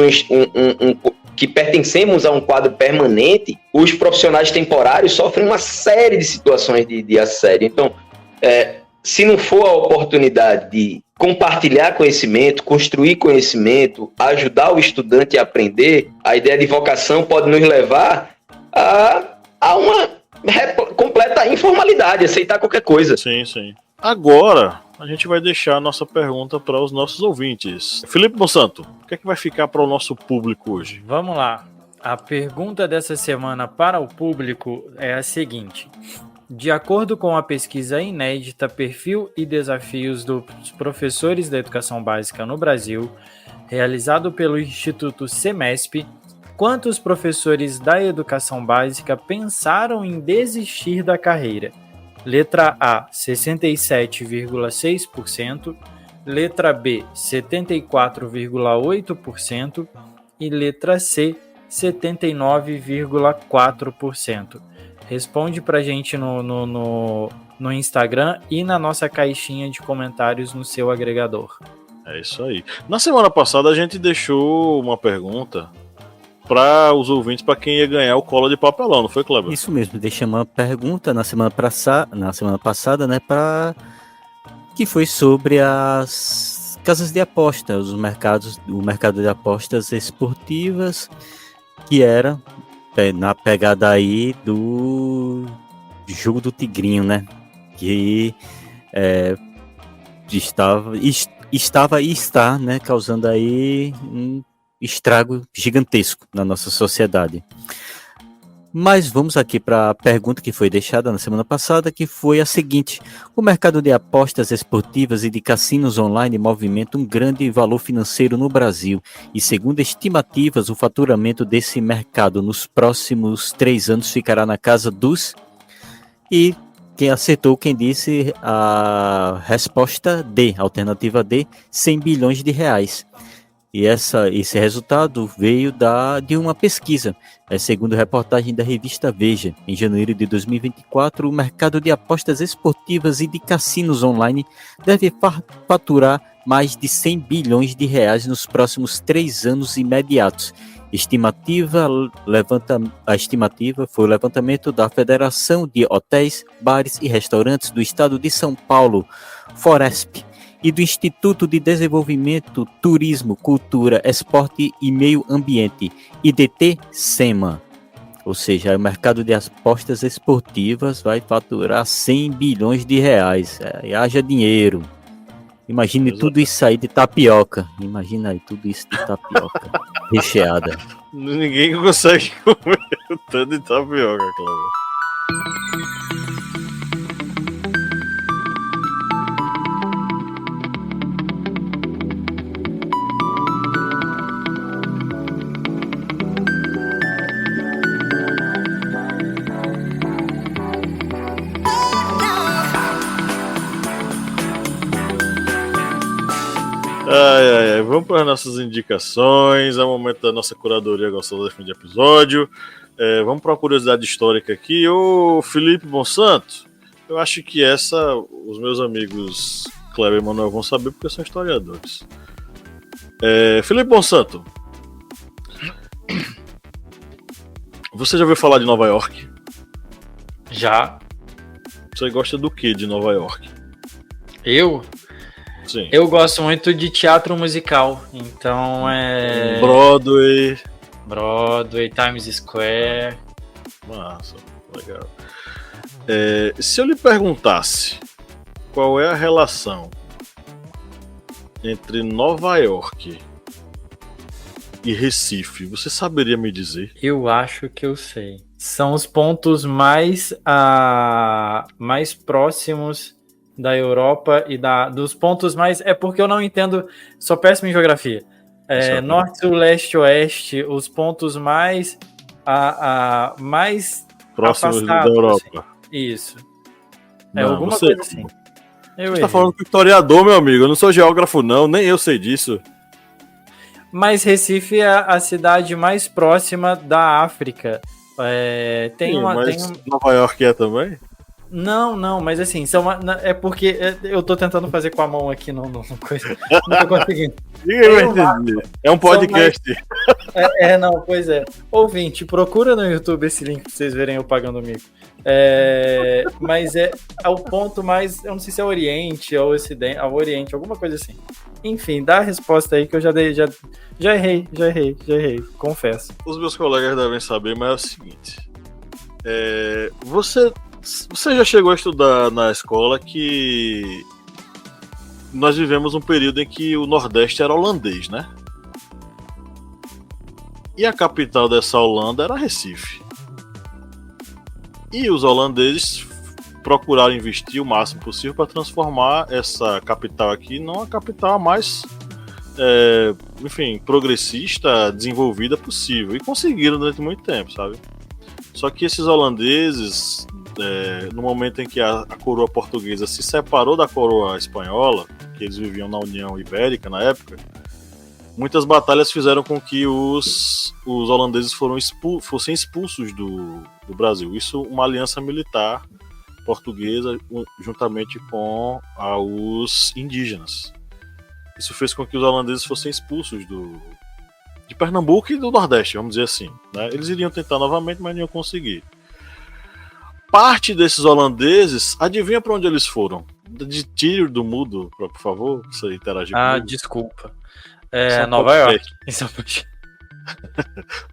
que pertencemos a um quadro permanente, os profissionais temporários sofrem uma série de situações de assédio. Então, se não for a oportunidade de compartilhar conhecimento, construir conhecimento, ajudar o estudante a aprender, a ideia de vocação pode nos levar a uma completa informalidade, aceitar qualquer coisa. Sim, sim. Agora, a gente vai deixar a nossa pergunta para os nossos ouvintes. Felipe Monsanto, o que é que vai ficar para o nosso público hoje? Vamos lá. A pergunta dessa semana para o público é a seguinte. De acordo com a pesquisa inédita Perfil e Desafios dos Professores da Educação Básica no Brasil, realizado pelo Instituto Semesp, quantos professores da educação básica pensaram em desistir da carreira? Letra A, 67,6%, letra B, 74,8% e letra C, 79,4%. Responde pra gente no Instagram e na nossa caixinha de comentários no seu agregador. É isso aí. Na semana passada a gente deixou uma pergunta para os ouvintes, para quem ia ganhar o cola de papelão, não foi, Kleber? Isso mesmo, deixamos uma pergunta na semana passada, né, que foi sobre as casas de apostas, o mercado de apostas esportivas, que era na pegada aí do jogo do Tigrinho, né, que estava e está, né, causando aí um estrago gigantesco na nossa sociedade. Mas vamos aqui para a pergunta que foi deixada na semana passada, que foi a seguinte: o mercado de apostas esportivas e de cassinos online movimenta um grande valor financeiro no Brasil e, segundo estimativas, o faturamento desse mercado nos próximos 3 anos ficará na casa dos... E quem acertou, quem disse a resposta D, alternativa D, 100 bilhões de reais. E esse resultado veio de uma pesquisa. Segundo reportagem da revista Veja, em janeiro de 2024, o mercado de apostas esportivas e de cassinos online deve faturar mais de 100 bilhões de reais nos próximos 3 anos imediatos. A estimativa foi o levantamento da Federação de Hotéis, Bares e Restaurantes do Estado de São Paulo, Foresp, e do Instituto de Desenvolvimento, Turismo, Cultura, Esporte e Meio Ambiente, IDT-SEMA. Ou seja, o mercado de apostas esportivas vai faturar 100 bilhões de reais. Haja dinheiro. Imagine tudo isso aí de tapioca. Imagina aí tudo isso de tapioca recheada. Ninguém consegue comer o tanto de tapioca, Cláudio. Vamos para as nossas indicações. É o momento da nossa curadoria gostosa de fim de episódio. Vamos para uma curiosidade histórica aqui. Ô Felipe Monsanto, eu acho que os meus amigos Kleber e Manuel vão saber porque são historiadores. Felipe Monsanto, você já ouviu falar de Nova York? Já. Você gosta do que de Nova York? Eu? Sim. Eu gosto muito de teatro musical, então Broadway, Times Square. Massa, legal. Se eu lhe perguntasse qual é a relação entre Nova York e Recife, você saberia me dizer? Eu acho que eu sei. São os pontos mais próximos da Europa e dos pontos mais... É porque eu não entendo, sou péssimo em geografia. Norte, sul, leste, oeste, os pontos mais próximos da afastados, Europa. Assim. Isso. Alguma coisa assim. Você tá falando com historiador, meu amigo. Eu não sou geógrafo, não. Nem eu sei disso. Mas Recife é a cidade mais próxima da África. Nova York é também? Não, mas assim, é porque eu tô tentando fazer com a mão aqui, não coisa. Não tô conseguindo. É um podcast. Pois é. Ouvinte, procura no YouTube esse link pra vocês verem eu pagando o mico. Mas é o ponto mais, eu não sei se é Oriente ou Ocidente, ao Oriente, alguma coisa assim. Enfim, dá a resposta aí que eu já errei, confesso. Os meus colegas devem saber, mas é o seguinte. Você já chegou a estudar na escola que nós vivemos um período em que o Nordeste era holandês, né? E a capital dessa Holanda era Recife. E os holandeses procuraram investir o máximo possível para transformar essa capital aqui numa capital mais, progressista, desenvolvida possível. E conseguiram durante muito tempo, sabe? Só que esses holandeses, no momento em que a coroa portuguesa se separou da coroa espanhola, que eles viviam na União Ibérica na época, muitas batalhas fizeram com que os holandeses fossem expulsos do Brasil. Isso uma aliança militar portuguesa juntamente com os indígenas. Isso fez com que os holandeses fossem expulsos de Pernambuco e do Nordeste, vamos dizer assim, né? Eles iriam tentar novamente, mas não iam conseguir. Parte desses holandeses, adivinha para onde eles foram? Tire do mudo, por favor, você interagir comigo. Desculpa. Nova York.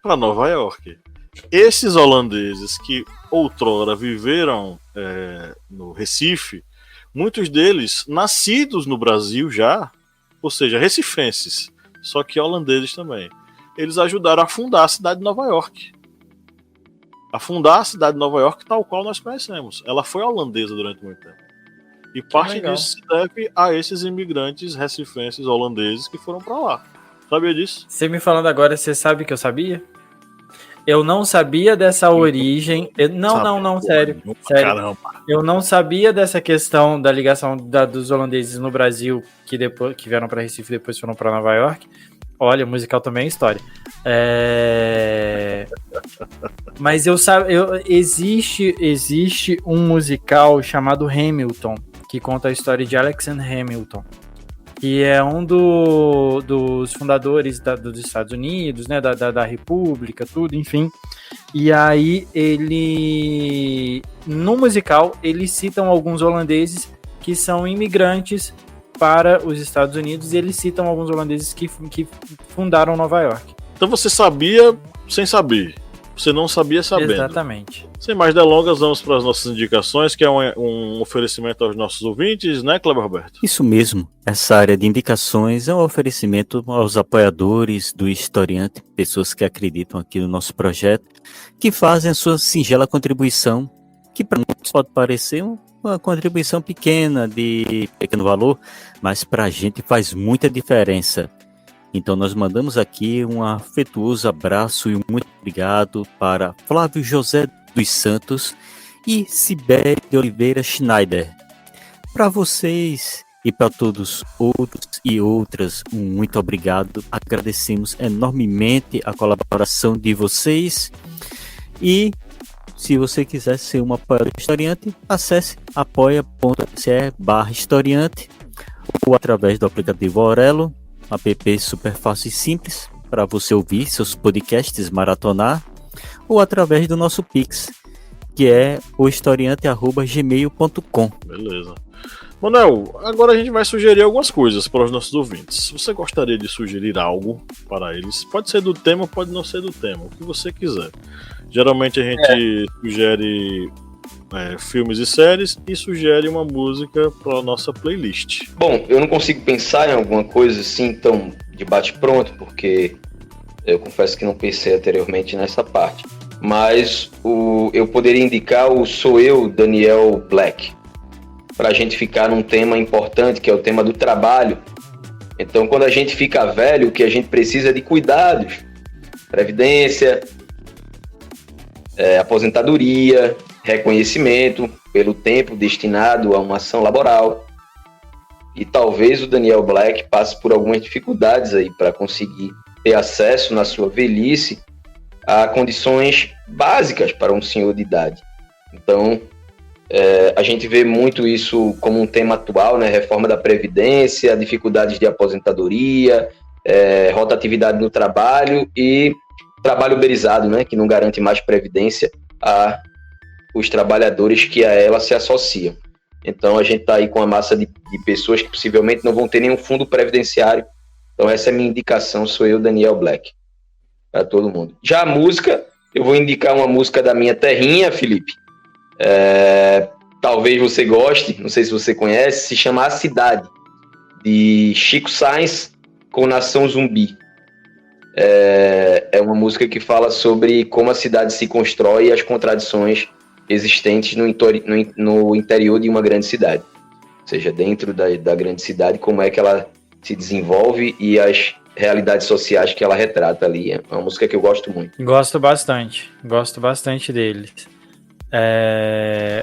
Para Nova York. Esses holandeses que outrora viveram no Recife, muitos deles nascidos no Brasil já, ou seja, recifenses, só que holandeses também. Eles ajudaram a fundar a cidade de Nova York. A fundar a cidade de Nova York tal qual nós conhecemos. Ela foi holandesa durante muito tempo. E parte disso se deve a esses imigrantes recifenses holandeses que foram para lá. Sabia disso? Você me falando agora, você sabe que eu sabia? Eu não sabia dessa origem. Sério. Caramba. Eu não sabia dessa questão da ligação dos holandeses no Brasil, que vieram para Recife e depois foram para Nova York. Olha, musical também é história. Mas existe um musical chamado Hamilton, que conta a história de Alexander Hamilton, que é um dos fundadores dos Estados Unidos, né, da República, tudo, enfim. E aí no musical, eles citam alguns holandeses que são imigrantes para os Estados Unidos, e eles citam alguns holandeses que fundaram Nova York. Então você sabia sem saber. Você não sabia sabendo. Exatamente. Sem mais delongas, vamos para as nossas indicações, que é um oferecimento aos nossos ouvintes, né, Kleber Roberto? Isso mesmo. Essa área de indicações é um oferecimento aos apoiadores do Historiante, pessoas que acreditam aqui no nosso projeto, que fazem a sua singela contribuição, que para muitos pode parecer uma contribuição pequena, de pequeno valor, mas para a gente faz muita diferença. Então nós mandamos aqui um afetuoso abraço e muito obrigado para Flávio José dos Santos e Sibéria de Oliveira Schneider. Para vocês E para todos outros e outras, muito obrigado. Agradecemos enormemente a colaboração de vocês. E se você quiser ser uma apoiador historiante, acesse apoia.se/historiante ou através do aplicativo Aurelo, app super fácil e simples para você ouvir seus podcasts, maratonar, ou através do nosso Pix, que é ohistoriante@gmail.com. Beleza. Manuel, agora a gente vai sugerir algumas coisas para os nossos ouvintes. Se você gostaria de sugerir algo para eles, pode ser do tema, pode não ser do tema, o que você quiser. Geralmente a gente sugere filmes e séries e sugere uma música para a nossa playlist. Bom, eu não consigo pensar em alguma coisa assim tão de bate-pronto, porque eu confesso que não pensei anteriormente nessa parte. Mas eu poderia indicar o Sou Eu, Daniel Black, para a gente ficar num tema importante, que é o tema do trabalho. Então, quando a gente fica velho, o que a gente precisa é de cuidados, previdência, aposentadoria, reconhecimento pelo tempo destinado a uma ação laboral. E talvez o Daniel Black passe por algumas dificuldades aí para conseguir ter acesso na sua velhice a condições básicas para um senhor de idade. Então, a gente vê muito isso como um tema atual, né? Reforma da Previdência, dificuldades de aposentadoria, rotatividade no trabalho e trabalho uberizado, né? Que não garante mais previdência a os trabalhadores que a ela se associam. Então a gente está aí com uma massa de pessoas que possivelmente não vão ter nenhum fundo previdenciário. Então essa é a minha indicação, Sou Eu, Daniel Black, para todo mundo. Já a música, eu vou indicar uma música da minha terrinha, Felipe. Talvez você goste, não sei se você conhece, se chama A Cidade, de Chico Sainz com Nação Zumbi. É uma música que fala sobre como a cidade se constrói e as contradições existentes no interior de uma grande cidade. Ou seja, dentro da grande cidade, como é que ela se desenvolve e as realidades sociais que ela retrata ali. É uma música que eu gosto muito. Gosto bastante deles.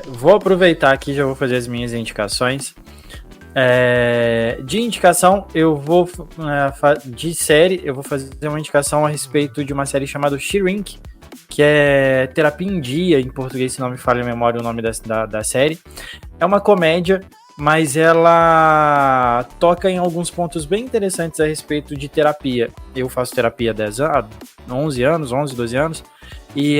Vou aproveitar aqui, já vou fazer as minhas indicações. De indicação, eu vou de série, eu vou fazer uma indicação a respeito de uma série chamada Shrink, que é Terapia em Dia, em português, se não me falha a memória o nome da série. É uma comédia, mas ela toca em alguns pontos bem interessantes a respeito de terapia. Eu faço terapia há 11 anos, 12 anos, e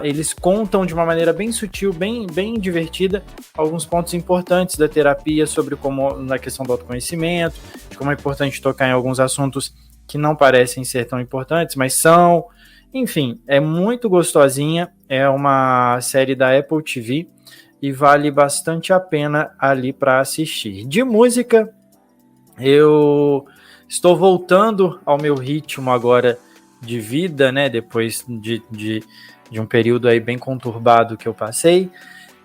eles contam de uma maneira bem sutil, bem divertida, alguns pontos importantes da terapia sobre como, na questão do autoconhecimento, de como é importante tocar em alguns assuntos que não parecem ser tão importantes, mas são. Enfim, é muito gostosinha, é uma série da Apple TV e vale bastante a pena ali para assistir. De música, eu estou voltando ao meu ritmo agora de vida, né, depois de um período aí bem conturbado que eu passei,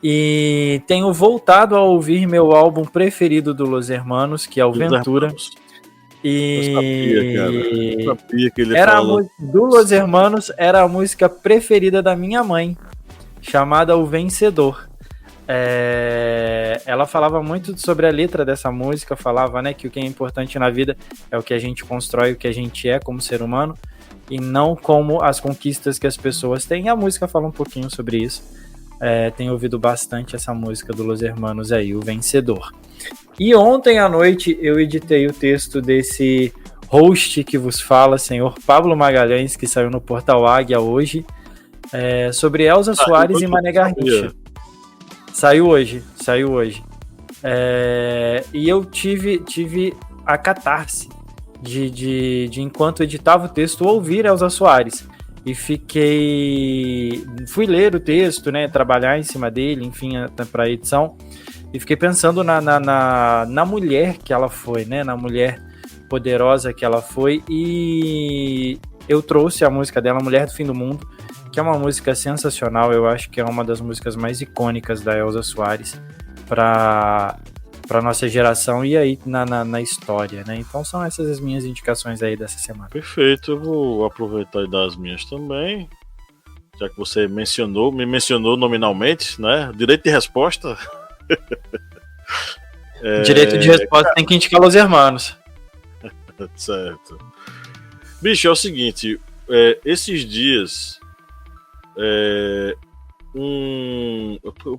e tenho voltado a ouvir meu álbum preferido do Los Hermanos, que é o Ventura. Eu sabia que ele do Los Hermanos era a música preferida da minha mãe, chamada O Vencedor. Ela falava muito sobre a letra dessa música, falava, né, que o que é importante na vida é o que a gente constrói, o que a gente é como ser humano, e não como as conquistas que as pessoas têm. A música fala um pouquinho sobre isso. Tenho ouvido bastante essa música do Los Hermanos aí, O Vencedor. E ontem à noite eu editei o texto desse host que vos fala, senhor Pablo Magalhães, que saiu no Portal Águia hoje, sobre Elza Soares e Mané Garrincha. Saiu hoje. E eu tive a catarse de enquanto editava o texto, ouvir Elza Soares. E fui ler o texto, né, trabalhar em cima dele, enfim, para a edição, e fiquei pensando na mulher que ela foi, né, na mulher poderosa que ela foi, e eu trouxe a música dela, Mulher do Fim do Mundo, que é uma música sensacional. Eu acho que é uma das músicas mais icônicas da Elza Soares para nossa geração e aí na história, né? Então são essas as minhas indicações aí dessa semana. Perfeito, eu vou aproveitar e dar as minhas também, já que você me mencionou nominalmente, né? Direito de resposta. Direito de resposta tem que indicar Los Hermanos. Certo. Bicho, é o seguinte, esses dias,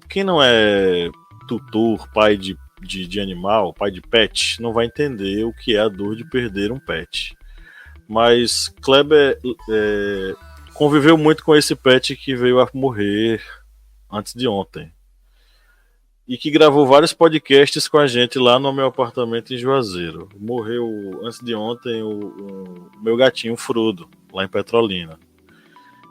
quem não é tutor, pai de animal, pai de pet, não vai entender o que é a dor de perder um pet. Mas Kleber conviveu muito com esse pet que veio a morrer antes de ontem. E que gravou vários podcasts com a gente lá no meu apartamento em Juazeiro. Morreu antes de ontem o meu gatinho Frodo, lá em Petrolina.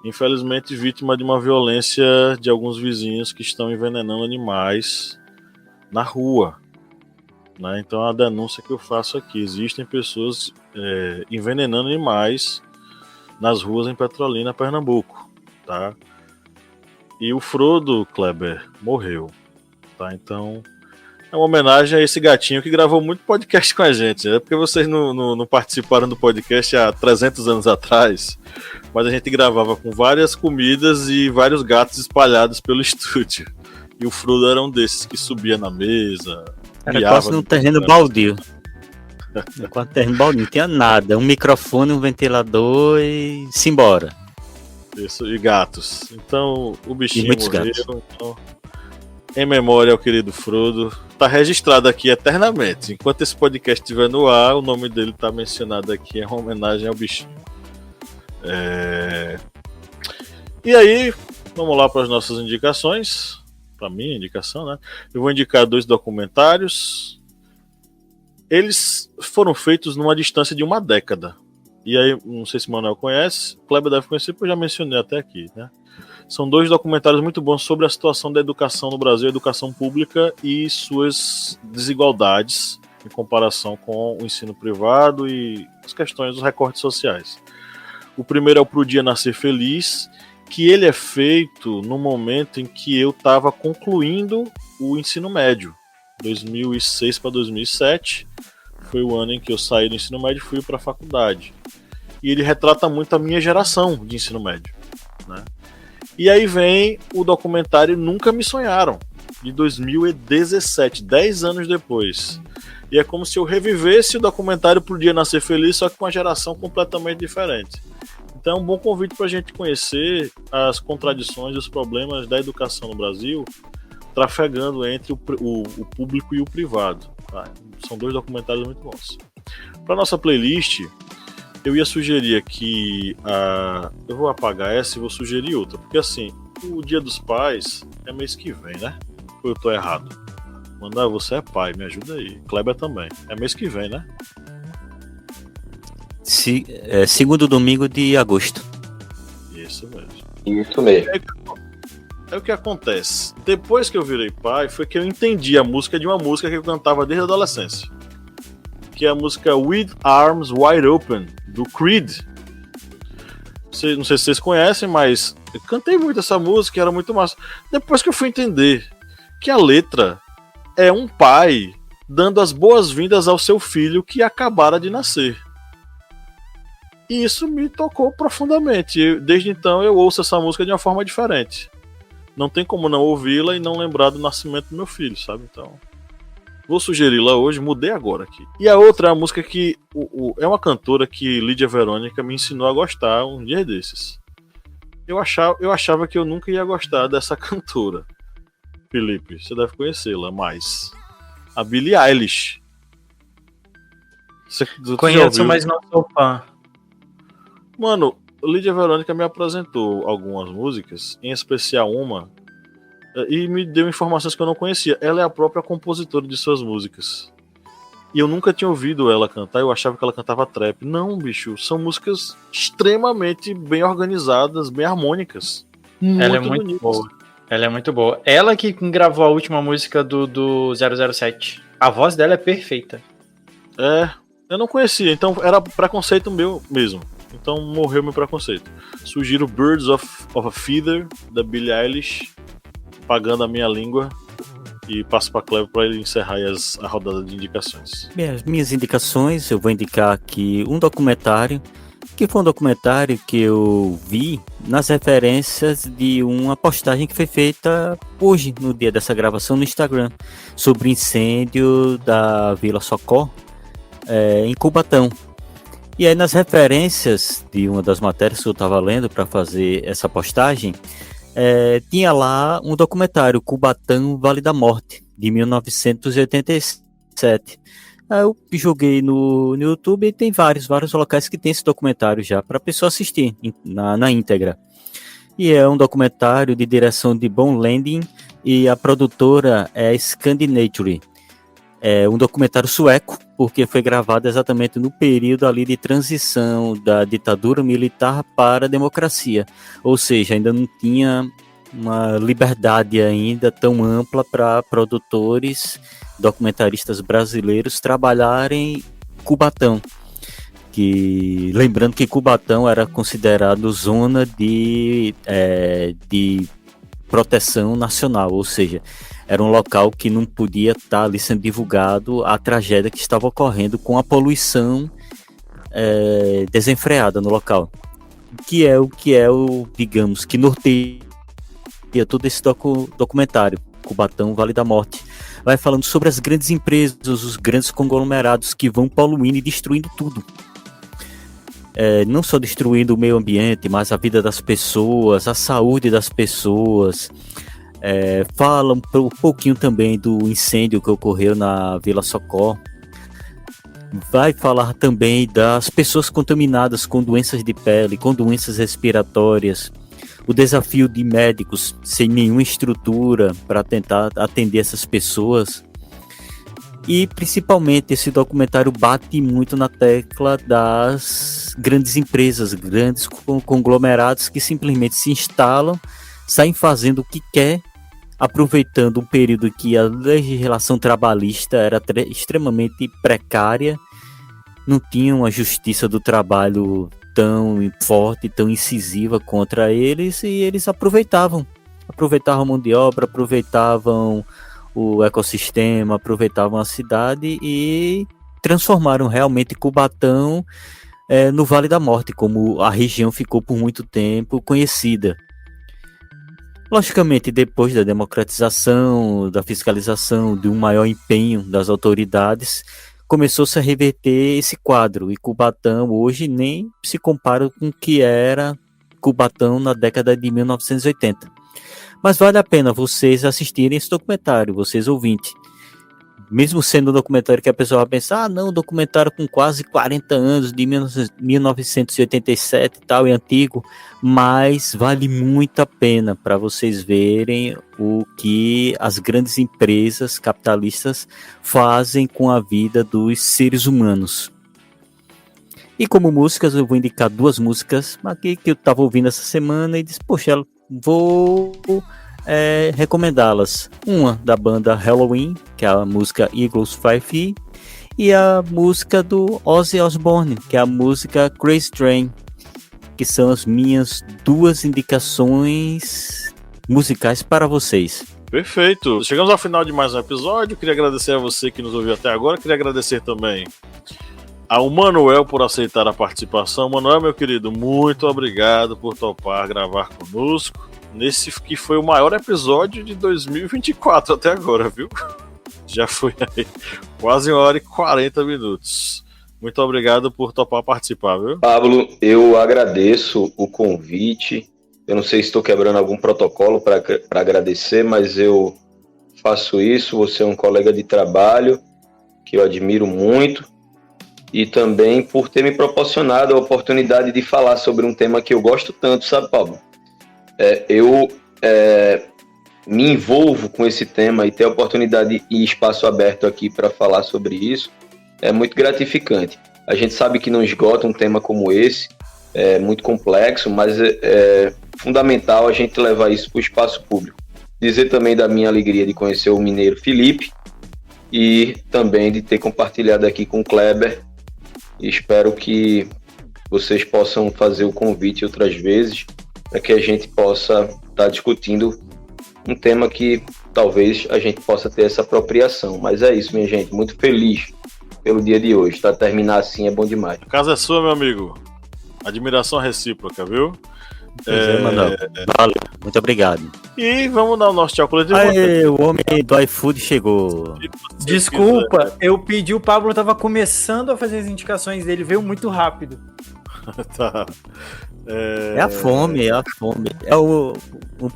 Infelizmente vítima de uma violência de alguns vizinhos que estão envenenando animais na rua. Né? Então a denúncia que eu faço aqui, existem pessoas envenenando animais nas ruas em Petrolina, Pernambuco. Tá? E o Frodo, Kleber, morreu. Tá, então é uma homenagem a esse gatinho que gravou muito podcast com a gente. É porque vocês não participaram do podcast há 300 anos atrás, mas a gente gravava com várias comidas e vários gatos espalhados pelo estúdio. E o Frodo era um desses que subia na mesa. Era quase num terreno baldio. Quase terreno baldio, não tinha nada. Um microfone, um ventilador e simbora. Isso, e gatos. Então o bichinho muitos morreu. gatos. Então, em memória ao querido Frodo. Tá registrado aqui eternamente. Enquanto esse podcast estiver no ar, o nome dele tá mencionado aqui. É uma homenagem ao bichinho. E aí, vamos lá para as nossas indicações. Para minha indicação, né? Eu vou indicar 2 documentários. Eles foram feitos numa distância de 1 década. E aí, não sei se o Manuel conhece. O Kleber deve conhecer, porque eu já mencionei até aqui, né? São 2 documentários muito bons sobre a situação da educação no Brasil, a educação pública e suas desigualdades em comparação com o ensino privado e as questões dos recortes sociais. O primeiro é o Pro Dia Nascer Feliz, que ele é feito no momento em que eu estava concluindo o ensino médio, 2006 para 2007, foi o ano em que eu saí do ensino médio e fui para a faculdade. E ele retrata muito a minha geração de ensino médio, né? E aí vem o documentário Nunca Me Sonharam, de 2017, 10 anos depois. E é como se eu revivesse o documentário Pro Dia Nascer Feliz, só que com uma geração completamente diferente. Então é um bom convite para a gente conhecer as contradições e os problemas da educação no Brasil, trafegando entre o público e o privado. Tá? São 2 documentários muito bons. Para nossa playlist, eu ia sugerir aqui, eu vou apagar essa e vou sugerir outra, porque assim, o Dia dos Pais é mês que vem, né? Ou eu tô errado? Mandar, você é pai, me ajuda aí. Kleber também. É mês que vem, né? Segundo domingo de agosto. Isso mesmo. Isso mesmo. É o que acontece. Depois que eu virei pai, foi que eu entendi a música de uma música que eu cantava desde a adolescência. Que é a música With Arms Wide Open, do Creed. Não sei se vocês conhecem, mas eu cantei muito essa música, era muito massa. Depois que eu fui entender que a letra é um pai dando as boas-vindas ao seu filho que acabara de nascer. E isso me tocou profundamente. Desde então eu ouço essa música de uma forma diferente. Não tem como não ouvi-la e não lembrar do nascimento do meu filho, sabe? Então, vou sugeri-la hoje, mudei agora aqui. E a outra é a música que é uma cantora que Lídia Verônica me ensinou a gostar um dia desses. Eu achava que eu nunca ia gostar dessa cantora. Felipe, você deve conhecê-la mais. A Billie Eilish. Conheço, mas não sou fã. Mano, Lídia Verônica me apresentou algumas músicas, em especial uma, e me deu informações que eu não conhecia. Ela é a própria compositora de suas músicas. E eu nunca tinha ouvido ela cantar, eu achava que ela cantava trap. Não, bicho, são músicas extremamente bem organizadas, bem harmônicas. Ela é muito boa. Ela é muito boa. Ela que gravou a última música do 007. A voz dela é perfeita. Eu não conhecia, então era preconceito meu mesmo. Então morreu meu preconceito. Sugiro Birds of a Feather, da Billie Eilish, pagando a minha língua, e passo para Cleber para ele encerrar a rodada de indicações. Bem, as minhas indicações, eu vou indicar aqui um documentário que foi um documentário que eu vi nas referências de uma postagem que foi feita hoje, no dia dessa gravação, no Instagram, sobre o incêndio da Vila Socó, em Cubatão. E aí, nas referências de uma das matérias que eu estava lendo para fazer essa postagem, tinha lá um documentário, Cubatão, Vale da Morte, de 1987. Aí eu joguei no YouTube e tem vários locais que tem esse documentário já para a pessoa assistir na íntegra. E é um documentário de direção de Bon Landing e a produtora é Scandinature. É um documentário sueco, porque foi gravado exatamente no período ali de transição da ditadura militar para a democracia. Ou seja, ainda não tinha uma liberdade ainda tão ampla para produtores, documentaristas brasileiros trabalharem em Cubatão. Lembrando que Cubatão era considerado zona de proteção nacional, ou seja, era um local que não podia estar ali sendo divulgado a tragédia que estava ocorrendo com a poluição desenfreada no local. Que é o digamos, que norteia todo esse documentário, Cubatão, Vale da Morte. Vai falando sobre as grandes empresas, os grandes conglomerados que vão poluindo e destruindo tudo. Não só destruindo o meio ambiente, mas a vida das pessoas, a saúde das pessoas. Fala um pouquinho também do incêndio que ocorreu na Vila Socó. Vai falar também das pessoas contaminadas com doenças de pele, com doenças respiratórias. O desafio de médicos sem nenhuma estrutura para tentar atender essas pessoas. E principalmente esse documentário bate muito na tecla das grandes empresas, grandes conglomerados que simplesmente se instalam, saem fazendo o que quer, aproveitando um período que a legislação trabalhista era extremamente precária, não tinha uma justiça do trabalho tão forte, tão incisiva contra eles, e eles aproveitavam a mão de obra, aproveitavam o ecossistema, aproveitavam a cidade e transformaram realmente Cubatão no Vale da Morte, como a região ficou por muito tempo conhecida. Logicamente, depois da democratização, da fiscalização, de um maior empenho das autoridades, começou-se a reverter esse quadro, e Cubatão hoje nem se compara com o que era Cubatão na década de 1980. Mas vale a pena vocês assistirem esse documentário, vocês ouvintes. Mesmo sendo um documentário que a pessoa vai pensar, um documentário com quase 40 anos, de 1987 e tal, é antigo, mas vale muito a pena para vocês verem o que as grandes empresas capitalistas fazem com a vida dos seres humanos. E como músicas, eu vou indicar 2 músicas aqui que eu estava ouvindo essa semana e disse, poxa, vou recomendá-las. Uma da banda Halloween, que é a música Eagles Fly Free, e a música do Ozzy Osbourne, que é a música Crazy Train, que são as minhas 2 indicações musicais para vocês. Perfeito. Chegamos ao final de mais um episódio. Queria agradecer a você que nos ouviu até agora. Queria agradecer também ao Manuel por aceitar a participação. Manuel, meu querido, muito obrigado por topar gravar conosco nesse que foi o maior episódio de 2024 até agora, viu? Já foi aí quase 1h40. Muito obrigado por topar participar, viu? Pablo, eu agradeço o convite. Eu não sei se estou quebrando algum protocolo para agradecer, mas eu faço isso. Você é um colega de trabalho que eu admiro muito, e também por ter me proporcionado a oportunidade de falar sobre um tema que eu gosto tanto, sabe, Pablo? Eu me envolvo com esse tema, e ter a oportunidade e espaço aberto aqui para falar sobre isso é muito gratificante. A gente sabe que não esgota um tema como esse, é muito complexo, mas é fundamental a gente levar isso para o espaço público. Dizer também da minha alegria de conhecer o mineiro Felipe, e também de ter compartilhado aqui com o Kleber, e espero que vocês possam fazer o convite outras vezes, para que a gente possa estar discutindo um tema que talvez a gente possa ter essa apropriação. Mas é isso, minha gente. Muito feliz pelo dia de hoje. Terminar assim é bom demais. A casa é sua, meu amigo. Admiração recíproca, viu? Pois é, Manuel. Valeu, muito obrigado. E vamos dar o nosso tchau coletivo. Aê, o homem do iFood chegou. Desculpa, eu pedi, o Pablo tava começando a fazer as indicações dele, veio muito rápido. Tá. É a fome, é a fome. É o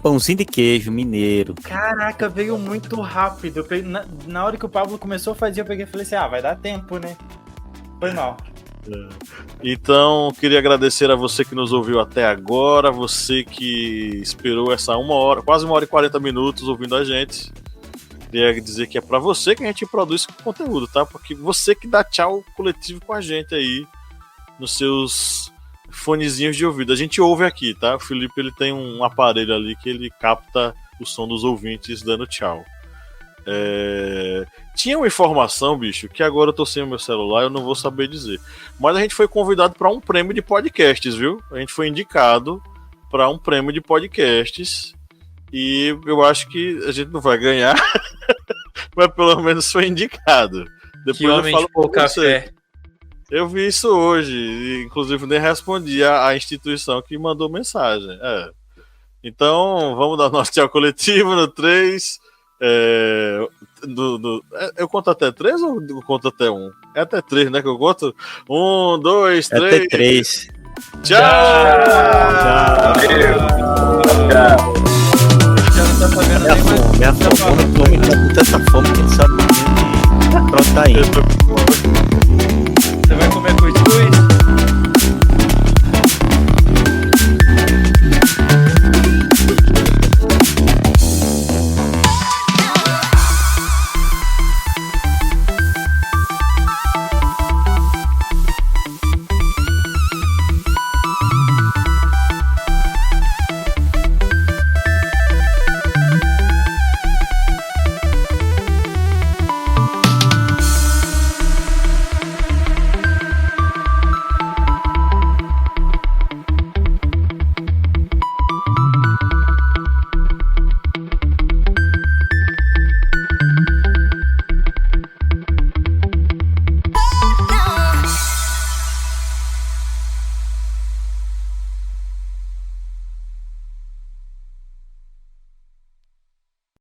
pãozinho de queijo mineiro. Caraca, veio muito rápido. Na hora que o Pablo começou a fazer, eu peguei e falei assim, vai dar tempo, né? Foi mal. Então, queria agradecer a você que nos ouviu até agora, você que esperou essa 1 hora, quase 1 hora e 40 minutos ouvindo a gente. Queria dizer que é pra você que a gente produz conteúdo, tá? Porque você que dá tchau coletivo com a gente aí, nos seus fonezinhos de ouvido. A gente ouve aqui, tá? O Felipe, ele tem um aparelho ali que ele capta o som dos ouvintes dando tchau. Tinha uma informação, bicho, que agora eu tô sem o meu celular, eu não vou saber dizer. Mas a gente foi convidado para um prêmio de podcasts, viu? A gente foi indicado para um prêmio de podcasts e eu acho que a gente não vai ganhar, mas pelo menos foi indicado. Depois que homem de pouca fé. Eu vi isso hoje, e inclusive nem respondi à instituição que mandou mensagem. Então, vamos dar nosso tchau coletivo no 3. Eu conto até 3 ou eu conto até 1? É até 3, né? Que eu conto? 1, 2, 3. Até 3. Tchau! É a fome, é a fome. O homem tá com tanta fome que ele sabe que pronto, tá aí.